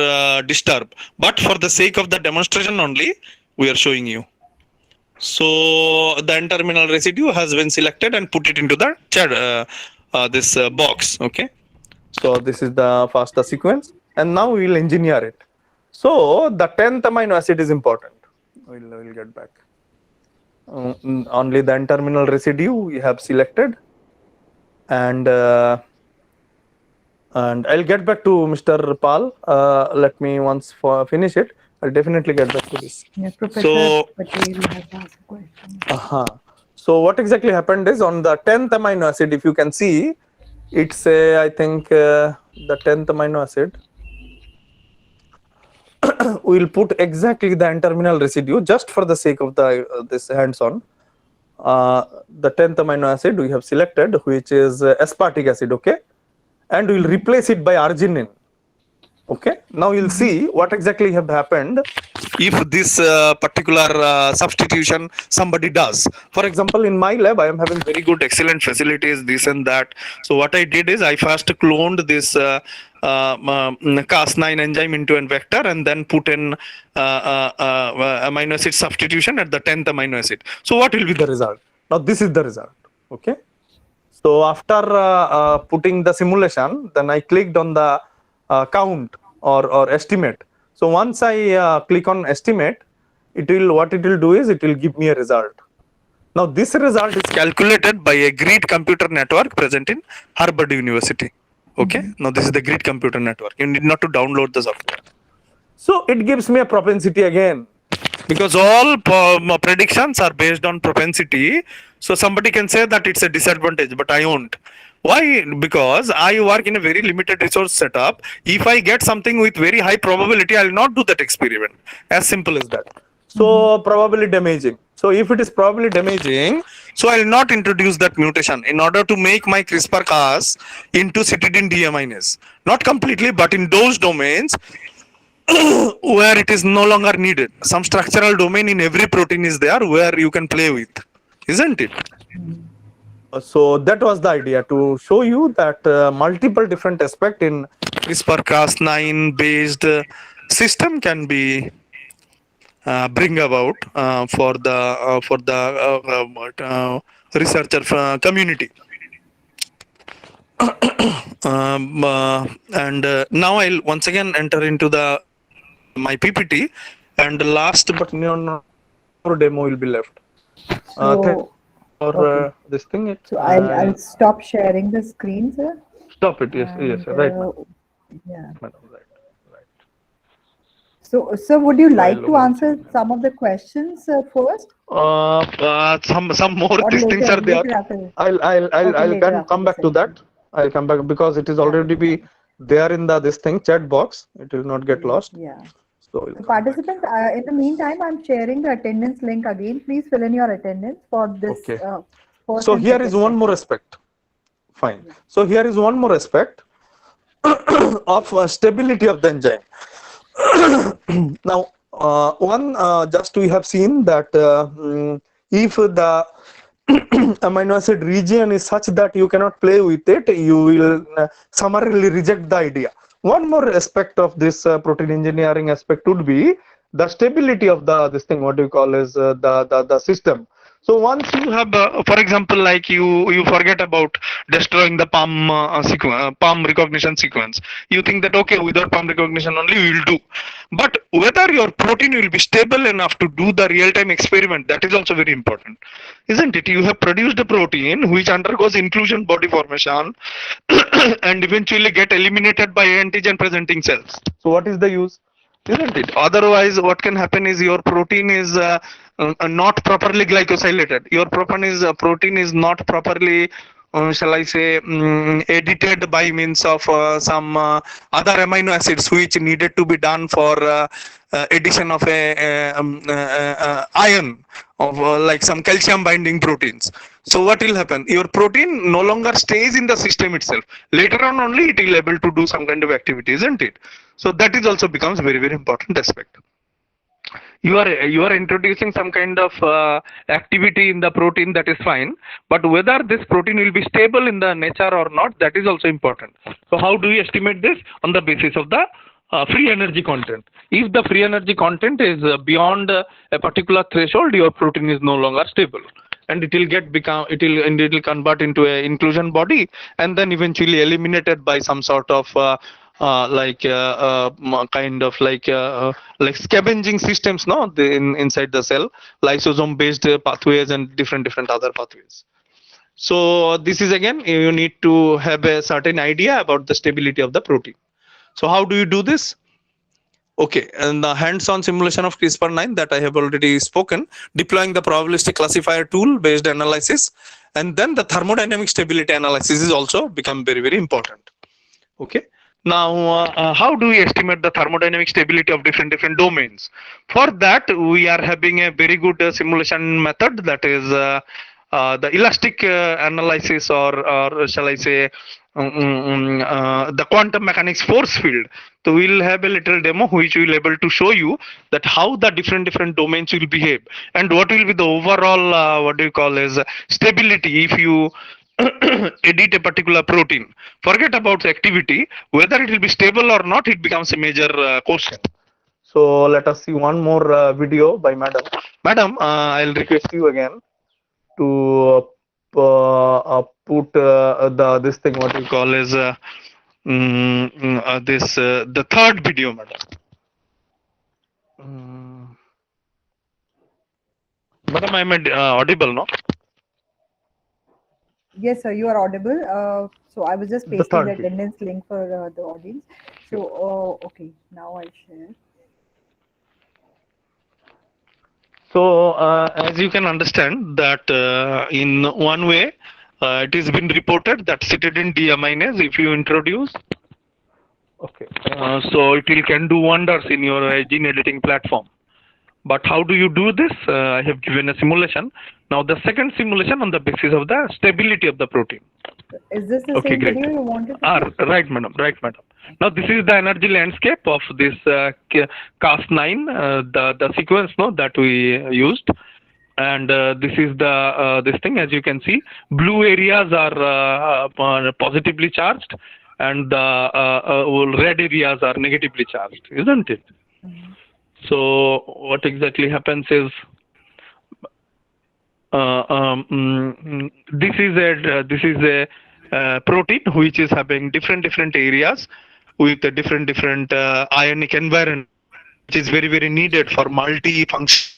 disturb, but for the sake of the demonstration only, we are showing you. So the N-terminal residue has been selected and put it into the this box. Okay, so this is the FASTA sequence, and now we will engineer it. So the 10th amino acid is important. We'll get back. Only the N-terminal residue we have selected, and I'll get back to Mr. Pal. Let me once finish it. I'll definitely get back to this. Yeah, Professor So- Patel has asked a question. So what exactly happened is, on the 10th amino acid, if you can see, it's I think the 10th amino acid. We'll put exactly the N-terminal residue just for the sake of the this hands-on. The 10th amino acid we have selected, which is aspartic acid. Okay. And we'll replace it by arginine. Okay, now you'll see what exactly have happened if this particular substitution somebody does. For example, in my lab, I am having very good, excellent facilities, this and that. So what I did is I first cloned this Cas9 enzyme into a vector and then put in amino acid substitution at the 10th amino acid. So what will be the result? Now this is the result. Okay. So after putting the simulation, then I clicked on the count or estimate. So once I click on estimate, what it will do is it will give me a result. Now this result is calculated by a GREET computer network present in Harvard University. Okay. Now this is the GREET computer network. You need not to download the software. So it gives me a propensity again, because all predictions are based on propensity. So somebody can say that it's a disadvantage, but I won't. Why? Because I work in a very limited resource setup. If I get something with very high probability, I will not do that experiment. As simple as that. So probably damaging. So if it is probably damaging, so I will not introduce that mutation in order to make my CRISPR-Cas into cytidine deaminase. Not completely, but in those domains where it is no longer needed. Some structural domain in every protein is there where you can play with, isn't it? So that was the idea, to show you that multiple different aspects in CRISPR-Cas9 based system can be bring about for the researcher community. And now I'll once again enter into my PPT, and last but no demo will be left. So, okay. This thing. So I'll stop sharing the screen, sir. Stop it. Yes, yes, right. Yeah. Madam, right. So, sir, would you like to answer some of the questions first? Some more Or these things are there. later after? I'll come back to that. I'll come back because it is already be there in this chat box. It will not get lost. Yeah. So we'll So come back. participants, in the meantime, I'm sharing the attendance link again. Please fill in your attendance for this. Okay. First So and here second is one session. more aspect. Fine. So here is one more aspect of stability of the enzyme. Now, just we have seen that if the amino acid region is such that you cannot play with it, you will summarily reject the idea. One more aspect of this protein engineering aspect would be the stability of this thing. What do you call is the system. So once you have, for example, like you forget about destroying the palm recognition sequence. You think that okay, without palm recognition only we will do. But whether your protein will be stable enough to do the real-time experiment, that is also very important, isn't it? You have produced a protein which undergoes inclusion body formation and eventually get eliminated by antigen presenting cells. So what is the use? Isn't it? Otherwise, what can happen is your protein is not properly glycosylated. Your protein is not properly, shall I say, edited by means of some other amino acids which needed to be done for addition of a ion of like some calcium binding proteins. So what will happen? Your protein no longer stays in the system itself. Later on only it will able to do some kind of activity, isn't it? So that is also becomes very, very important aspect. You are introducing some kind of activity in the protein, that is fine, but whether this protein will be stable in the nature or not, that is also important. So how do we estimate this? On the basis of the free energy content. If the free energy content is beyond a particular threshold, your protein is no longer stable, and it will convert into a inclusion body and then eventually eliminated by some sort of kind of like scavenging systems, no, inside the cell, lysosome based pathways and different other pathways. So this is, again, you need to have a certain idea about the stability of the protein. So how do you do this? Okay, and the hands-on simulation of CRISPR-9 that I have already spoken, deploying the probabilistic classifier tool based analysis, and then the thermodynamic stability analysis is also become very, very important. Okay. Now, how do we estimate the thermodynamic stability of different domains? For that, we are having a very good simulation method, that is the elastic analysis, or shall I say, the quantum mechanics force field. So we'll have a little demo which will able to show you that how the different domains will behave and what will be the overall what do you call as stability if you edit a particular protein. Forget about the activity, whether it will be stable or not, it becomes a major question. So let us see one more video by madam. Madam, I'll request you again to put this thing, what you call as the third video, madam. Madam, I am audible, no? Yes, sir, you are audible. So I was just The pasting third the video. attendance link for the audience. So, okay, now I'll share. So as you can understand that in one way, it has been reported that citidine deaminase, if you introduce, okay, so it can do wonders in your gene editing platform. But how do you do this? I have given a simulation. Now the second simulation on the basis of the stability of the protein. Is this the Okay, same great. video you wanted to see? Right, madam. Right, madam. Now this is the energy landscape of this Cas9, the sequence, no, that we used, and this is the this thing. As you can see, blue areas are positively charged, and the red areas are negatively charged, isn't it? Mhm. So what exactly happens is this is a protein which is having different areas with a different ionic environment, which is very, very needed for multi-function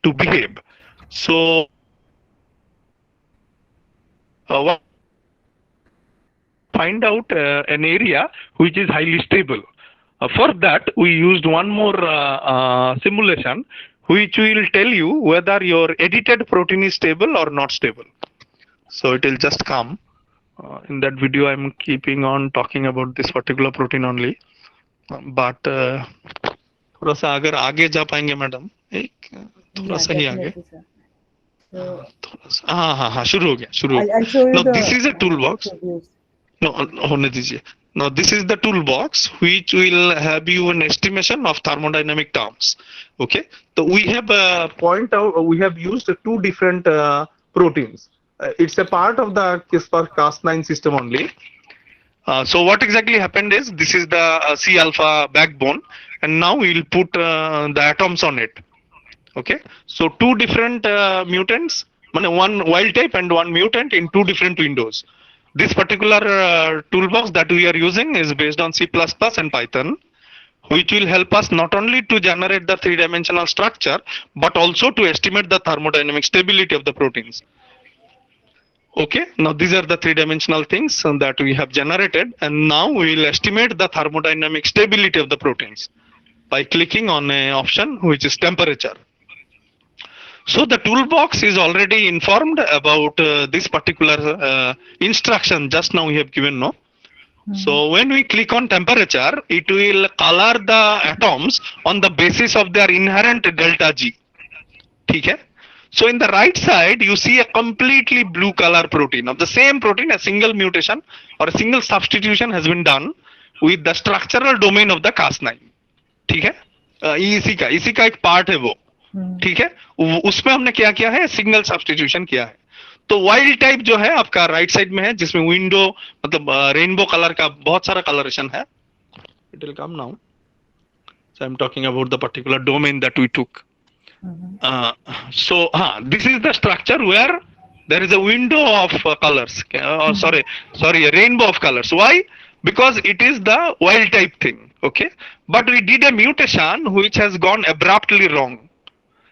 to behave. So find out an area which is highly stable. For that, we used one more simulation which will tell you whether your edited protein is stable or not stable. So it will just come. In that video, I'm keeping on talking about this particular protein only. But थोड़ा सा अगर आगे जा पाएंगे madam, एक थोड़ा Yeah, सा ही आगे, definitely, sir. So थोड़ा सा, हाँ शुरू हो गया. I'll show you Now the this is a toolbox. reviews. No, होने दीजिए. Now this is the toolbox which will have you an estimation of thermodynamic terms. Okay, so we have point out, we have used two different proteins. It's a part of the CRISPR-Cas9 system only. So what exactly happened is, this is the C alpha backbone, and now we'll put the atoms on it. Okay, so two different mutants, one wild type and one mutant in two different windows. This particular toolbox that we are using is based on C++ and Python, which will help us not only to generate the three-dimensional structure, but also to estimate the thermodynamic stability of the proteins. Okay, now these are the three-dimensional things that we have generated, and now we will estimate the thermodynamic stability of the proteins by clicking on an option which is temperature. So the toolbox is already informed about this particular instruction just now we have given, no? So when we click on temperature, it will color the atoms on the basis of their inherent delta G. Okay? So in the right side, you see a completely blue color protein. Of the same protein, a single mutation or a single substitution has been done with the structural domain of the Cas9. ठीक है? ये इसी का एक part है वो. ठीक है, उसमें हमने क्या किया है, सिंगल सब्स्टिट्यूशन किया है. तो वाइल्ड टाइप जो है आपका राइट साइड में है, जिसमें विंडो मतलब रेनबो कलर का बहुत सारा कलरेशन है. It will come now. So I am talking about the particular domain that we took. So this is the structure where there is a window of colors. Sorry, a rainbow of colors. Why? Because it is the wild type thing. Okay, but we did a mutation which has gone abruptly wrong.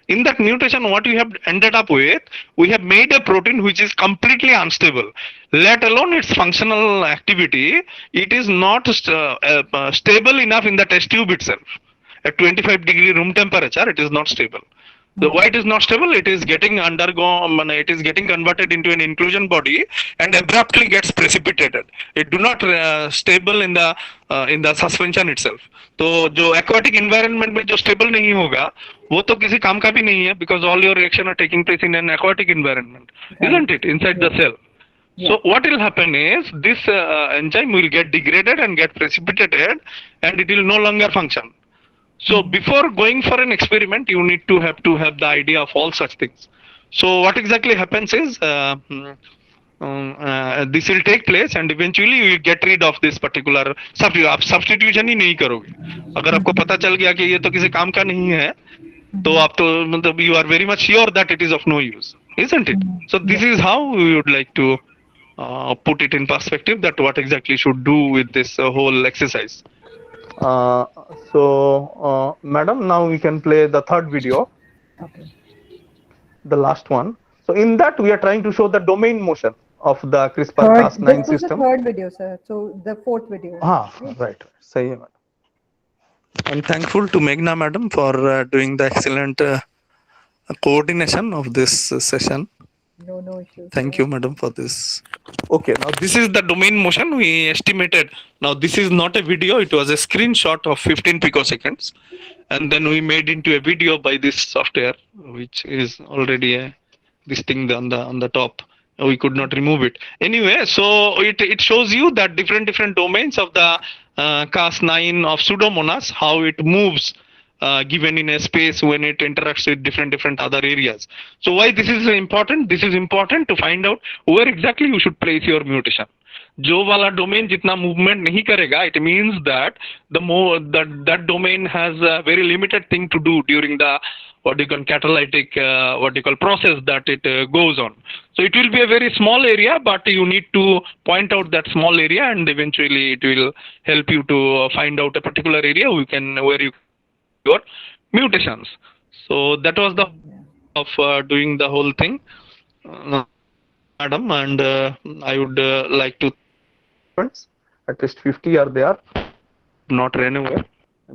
In that mutation, what we have ended up with, we have made a protein which is completely unstable. Let alone its functional activity, it is not stable enough in the test tube itself. At 25-degree room temperature, it is not stable. The why it is not stable? It is getting it is getting converted into an inclusion body and abruptly gets precipitated. It do not stable in the suspension itself. तो जो aquatic environment में जो stable नहीं होगा, वो तो किसी काम का भी नहीं है, because all your reaction are taking place in an aquatic environment, isn't it? Inside the cell. So what will happen is this enzyme will get degraded and get precipitated, and it will no longer function. So before going for an experiment, you need to have the idea of all such things. So what exactly happens is this will take place, and eventually you will get rid of this particular आप substitution ही नहीं करोगे. अगर आपको पता चल गया कि ये तो किसी काम का नहीं है, तो आप तो मतलब you are very much sure that it is of no use, isn't it? So this is how we would like to put it in perspective, that what exactly should do with this whole exercise. Madam, now we can play the third video. Okay. The last one. So in that we are trying to show the domain motion of the CRISPR-Cas9 This was system. the third video, sir. So the fourth video. Right. Sahi hai, madam. I'm thankful to Meghna madam for doing the excellent coordination of this session. No issues. Thank you, madam, for this. Okay, now this is the domain motion we estimated. Now this is not a video; it was a screenshot of 15 picoseconds, and then we made into a video by this software, which is already this thing on the top. We could not remove it anyway. So it shows you that different domains of the Cas9 of Pseudomonas, how it moves. Given in a space when it interacts with different other areas. So why this is important? This is important to find out where exactly you should place your mutation. जो वाला domain जितना movement नहीं करेगा, it means that that domain has a very limited thing to do during the catalytic process that it goes on. So it will be a very small area, but you need to point out that small area, and eventually it will help you to find out a particular area where you your mutations. So that was the of doing the whole thing, madam, and I would like to at least 50 are there, not ran away.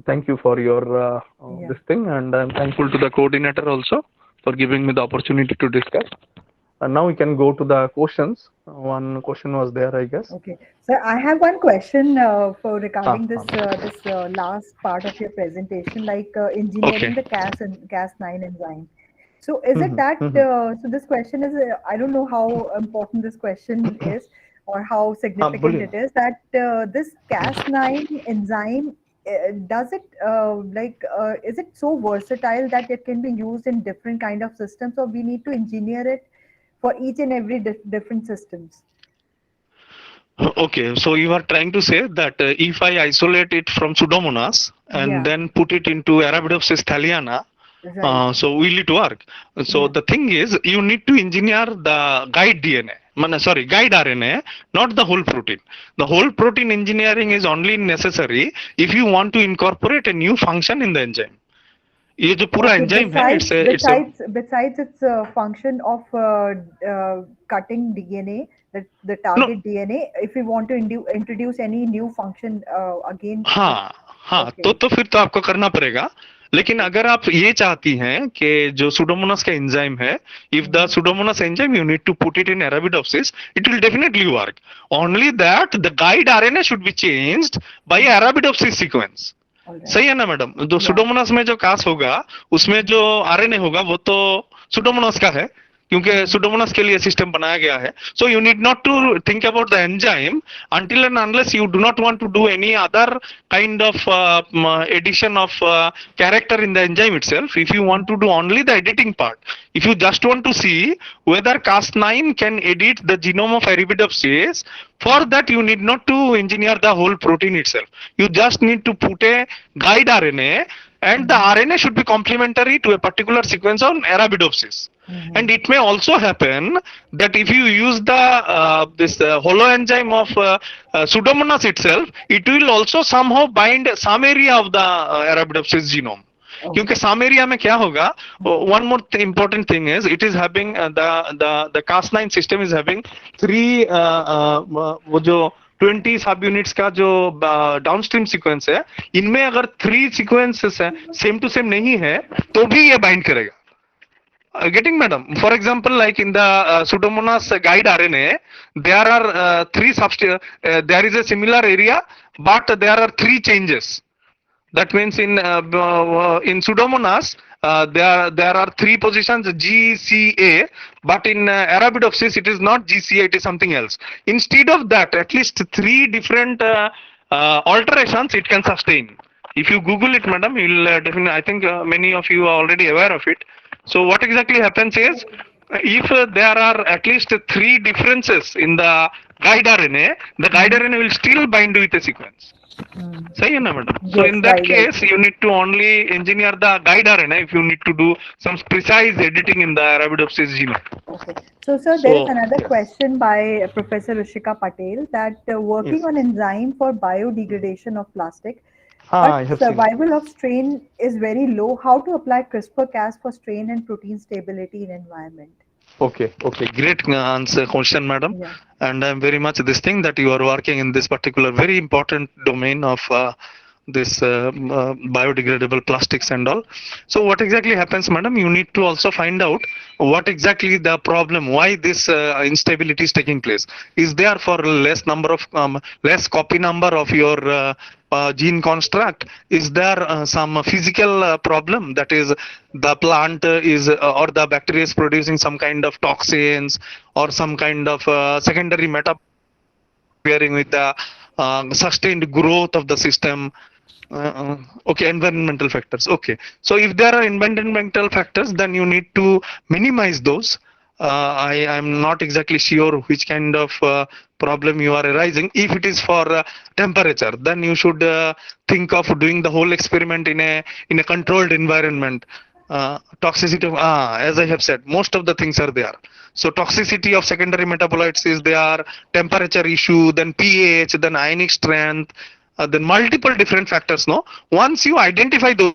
Thank you for your this thing, and I'm Thankful to the coordinator also for giving me the opportunity to discuss. And now we can go to the questions. One question was there, I guess. Okay, sir, I have one question for regarding this last part of your presentation, like engineering the Cas9 enzyme. So is it that? So this question is, I don't know how important this question is or how significant it is, that this Cas9 enzyme, does it is it so versatile that it can be used in different kind of systems, or we need to engineer it for each and every different systems? Okay, so you are trying to say that if I isolate it from Pseudomonas and then put it into Arabidopsis thaliana, Right. So will it work? So Yeah. the thing is, you need to engineer the guide DNA. Guide RNA, not the whole protein. The whole protein engineering is only necessary if you want to incorporate a new function in the enzyme. ये जो पूरा Okay. Enzyme है, Besides, it's a besides its function of cutting DNA, the no. target DNA. If we want to introduce any new function again. हाँ हाँ, Okay. तो फिर तो आपको करना पड़ेगा. लेकिन अगर आप ये चाहती हैं कि जो सुडोमोनास का एंजाइम है, if the pseudomonas enzyme you need to put it in Arabidopsis, it will definitely work. Only that the guide RNA should be changed by Arabidopsis sequence. All right. सही है ना मैडम? जो Pseudomonas में जो कास होगा, उसमें जो आरएनए होगा वो तो सुडोमोनास का है, क्योंकि सुडोमोनास के लिए सिस्टम बनाया गया है. So you need not to think about the enzyme until and unless you do not want to do any other kind of addition of character in the enzyme itself. If you want to do only the editing part, if you just want to see whether Cas9 can edit the genome of Arabidopsis, for that you need not to engineer the whole protein itself. You just need to put a guide RNA, and the RNA should be complementary to a particular sequence on Arabidopsis. And it may also happen that if you use the this holoenzyme of Pseudomonas itself, it will also somehow bind some area of the Arabidopsis genome. क्योंकि some area में क्या होगा, one more important thing is it is having the Cas9 system is having three वो जो 20 सब units का जो downstream sequence है, इनमें अगर 3 सीक्वेंसेस है सेम टू सेम नहीं है तो भी ये बाइंड करेगा. Getting madam, for example, like in the Pseudomonas guide RNA, there are there is a similar area, but there are 3 changes. That means in Pseudomonas, there are 3 positions GCA, but in Arabidopsis it is not GCA, it is something else. Instead of that, at least 3 different alterations it can sustain. If you Google it, madam, you will definitely. I think many of you are already aware of it. So what exactly happens is, if there are at least 3 differences in the guide RNA, the guide RNA will still bind with a sequence. सही है ना madam? So in that case, you need to only engineer the guide RNA if you need to do some precise editing in the Arabidopsis genome. Okay. So, sir, there is another question by Professor Rushika Patel that working on enzyme for biodegradation of plastic, but survival of strain is very low. How to apply CRISPR-Cas for strain and protein stability in environment? Okay, great question, madam. Yeah. And I'm very much this thing that you are working in this particular very important domain of this biodegradable plastics and all. So what exactly happens, madam? You need to also find out what exactly the problem, why this instability is taking place. Is there for less copy number of your gene construct? Is there some physical problem, that is the plant is or the bacteria is producing some kind of toxins or some kind of secondary metabolism interfering with the sustained growth of the system? Okay, environmental factors. Okay, so if there are environmental factors, then you need to minimize those. I am not exactly sure which kind of problem you are arising. If it is for temperature, then you should think of doing the whole experiment in a controlled environment. Toxicity of, as I have said, most of the things are there. So toxicity of secondary metabolites is there, temperature issue, then pH, then ionic strength, then multiple different factors. No, once you identify those,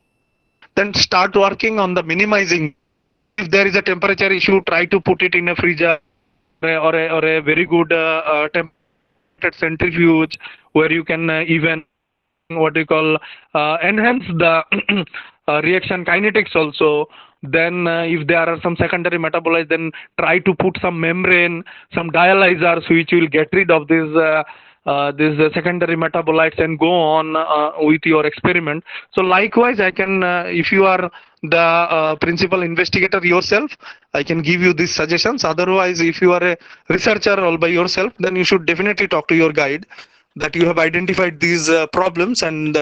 then start working on the minimizing. If there is a temperature issue, try to put it in a freezer or a very good temperature centrifuge where you can even what you call enhance the reaction kinetics also. Then if there are some secondary metabolites, then try to put some membrane, some dialyzers which will get rid of these secondary metabolites and go on with your experiment. So likewise, I can, if you are the principal investigator yourself, I can give you these suggestions. Otherwise, if you are a researcher all by yourself, then you should definitely talk to your guide that you have identified these problems and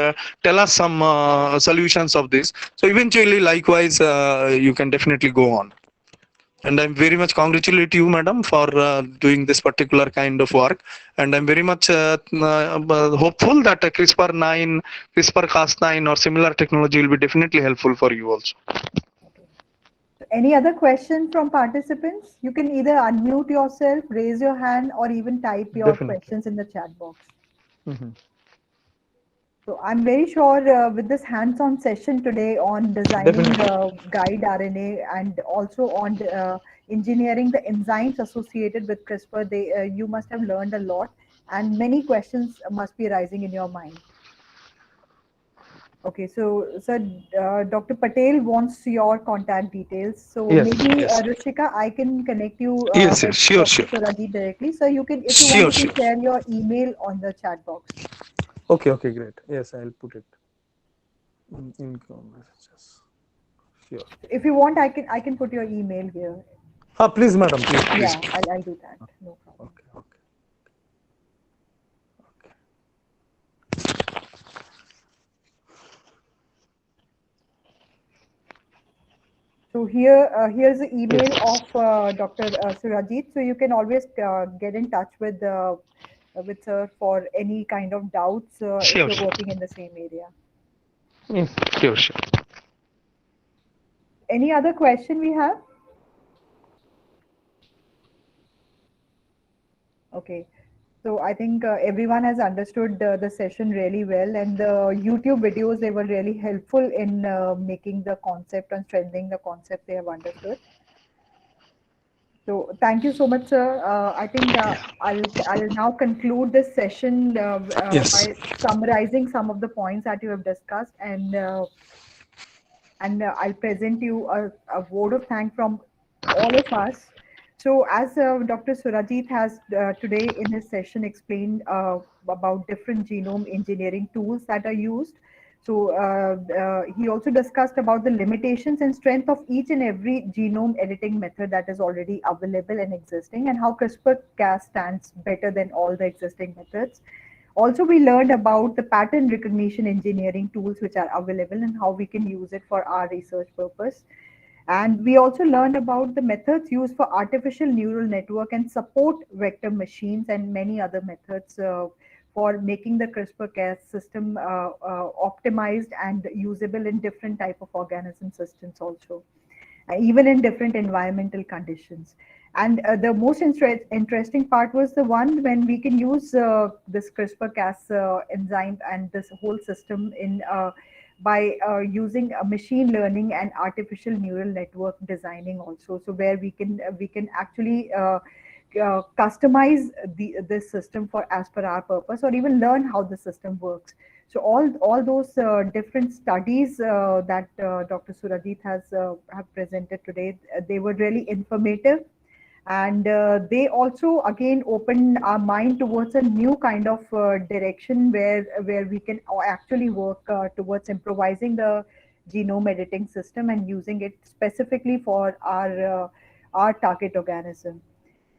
tell us some solutions of this. So eventually, likewise, you can definitely go on. And I'm very much congratulate you, madam, for doing this particular kind of work. And I'm very much hopeful that CRISPR-Cas9 or similar technology will be definitely helpful for you also. Any other question from participants? You can either unmute yourself, raise your hand, or even type your Definitely. questions in the chat box. Mhm. So I'm very sure with this hands-on session today on designing guide RNA and also on engineering the enzymes associated with CRISPR, you must have learned a lot, and many questions must be arising in your mind. Okay, so Dr. Patel wants your contact details. So Yes. maybe Yes. Ruchika, I can connect you Yes, with yes, sure, Dr. sure. Surajit directly. So you can, if you want, Sure, you can sure. share your email on the chat box. Okay, okay, great. Yes, I'll put it in messages. Sure. If you want, I can put your email here. Please, madam, please. Please, Yeah, I'll do that. No problem. Okay, okay, okay. So here's the email of Dr. Surajit. So you can always get in touch with her for any kind of doubts if sure, you're sure. working in the same area. Yes. Sure, sure. Any other question we have? Okay. So I think everyone has understood the session really well, and the YouTube videos, they were really helpful in making the concept and strengthening the concept they have understood. So thank you so much, sir. I think I'll now conclude this session Yes. by summarizing some of the points that you have discussed, and I'll present you a word of thanks from all of us. So, as Dr. Surajit has today in his session explained about different genome engineering tools that are used. So, he also discussed about the limitations and strength of each and every genome editing method that is already available and existing, and how CRISPR-Cas stands better than all the existing methods. Also, we learned about the pattern recognition engineering tools which are available and how we can use it for our research purpose. And we also learned about the methods used for artificial neural network and support vector machines and many other methods for making the CRISPR-Cas system optimized and usable in different type of organism systems also, even in different environmental conditions. And the most interesting part was the one when we can use this CRISPR-Cas enzyme and this whole system in by using machine learning and artificial neural network designing also. So where we can actually customize this system for as per our purpose, or even learn how the system works. So all those different studies that Dr. Surajit has have presented today, they were really informative, and they also again open our mind towards a new kind of direction where we can actually work towards improvising the genome editing system and using it specifically for our target organism.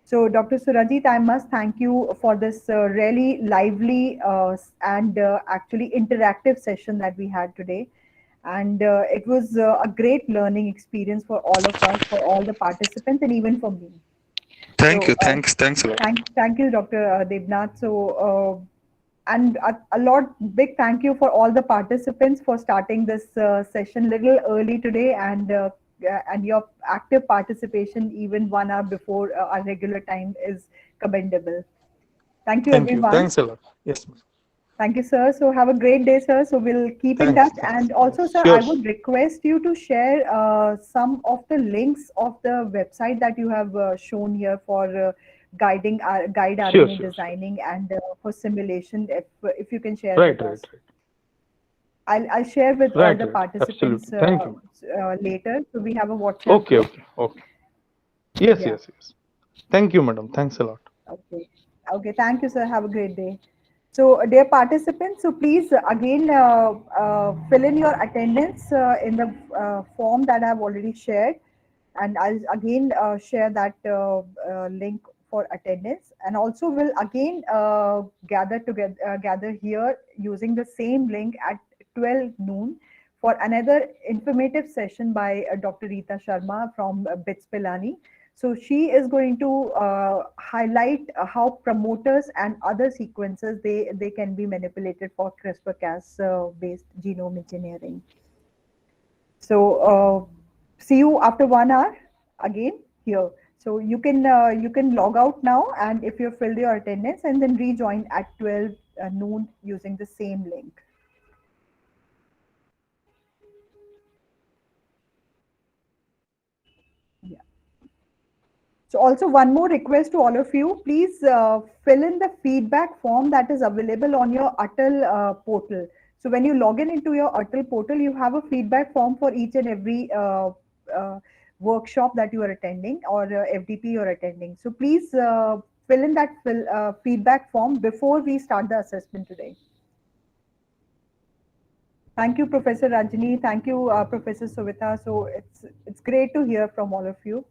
So, Dr. Surajit, I must thank you for this really lively and actually interactive session that we had today. And it was a great learning experience for all of us, for all the participants, and even for me. Thank So, you. Thanks a lot. thank you, Dr. Devnath. So, and a lot big thank you for all the participants for starting this session little early today, and your active participation even 1 hour before our regular time is commendable. Thank you, Thank you. everyone. Thanks a lot. Yes, ma'am. Thank you, sir. So have a great day, sir. So we'll keep in Thanks. touch. Thanks. And also, sir, Sure. I would request you to share some of the links of the website that you have shown here for guide Sure, RNA sure. designing and for simulation. If you can share Right, with right, us, right. I'll share with all Right, the right. participants Absolutely. Thank you. later. So we have a WhatsApp Okay, group. okay, okay. Yes, Yeah. yes, yes. Thank you, madam. Thanks a lot. Okay. Okay. Thank you, sir. Have a great day. So, dear participants, so please again fill in your attendance in the form that I've already shared, and I'll again share that link for attendance, and also will again gather here using the same link at 12 noon for another informative session by Dr. Rita Sharma from BITS Pilani. So she is going to highlight how promoters and other sequences they can be manipulated for CRISPR-Cas based genome engineering. So see you after 1 hour again here. So you can log out now, and if you've filled your attendance, and then rejoin at 12 noon using the same link. Yeah. So also one more request to all of you, please fill in the feedback form that is available on your Atal portal. So when you log in into your Atal portal, you have a feedback form for each and every uh, workshop that you are attending, or FDP you are attending. So please fill in that feedback form before we start the assessment today. Thank you, Professor Rajini. Thank you, Professor Suvita. So it's great to hear from all of you.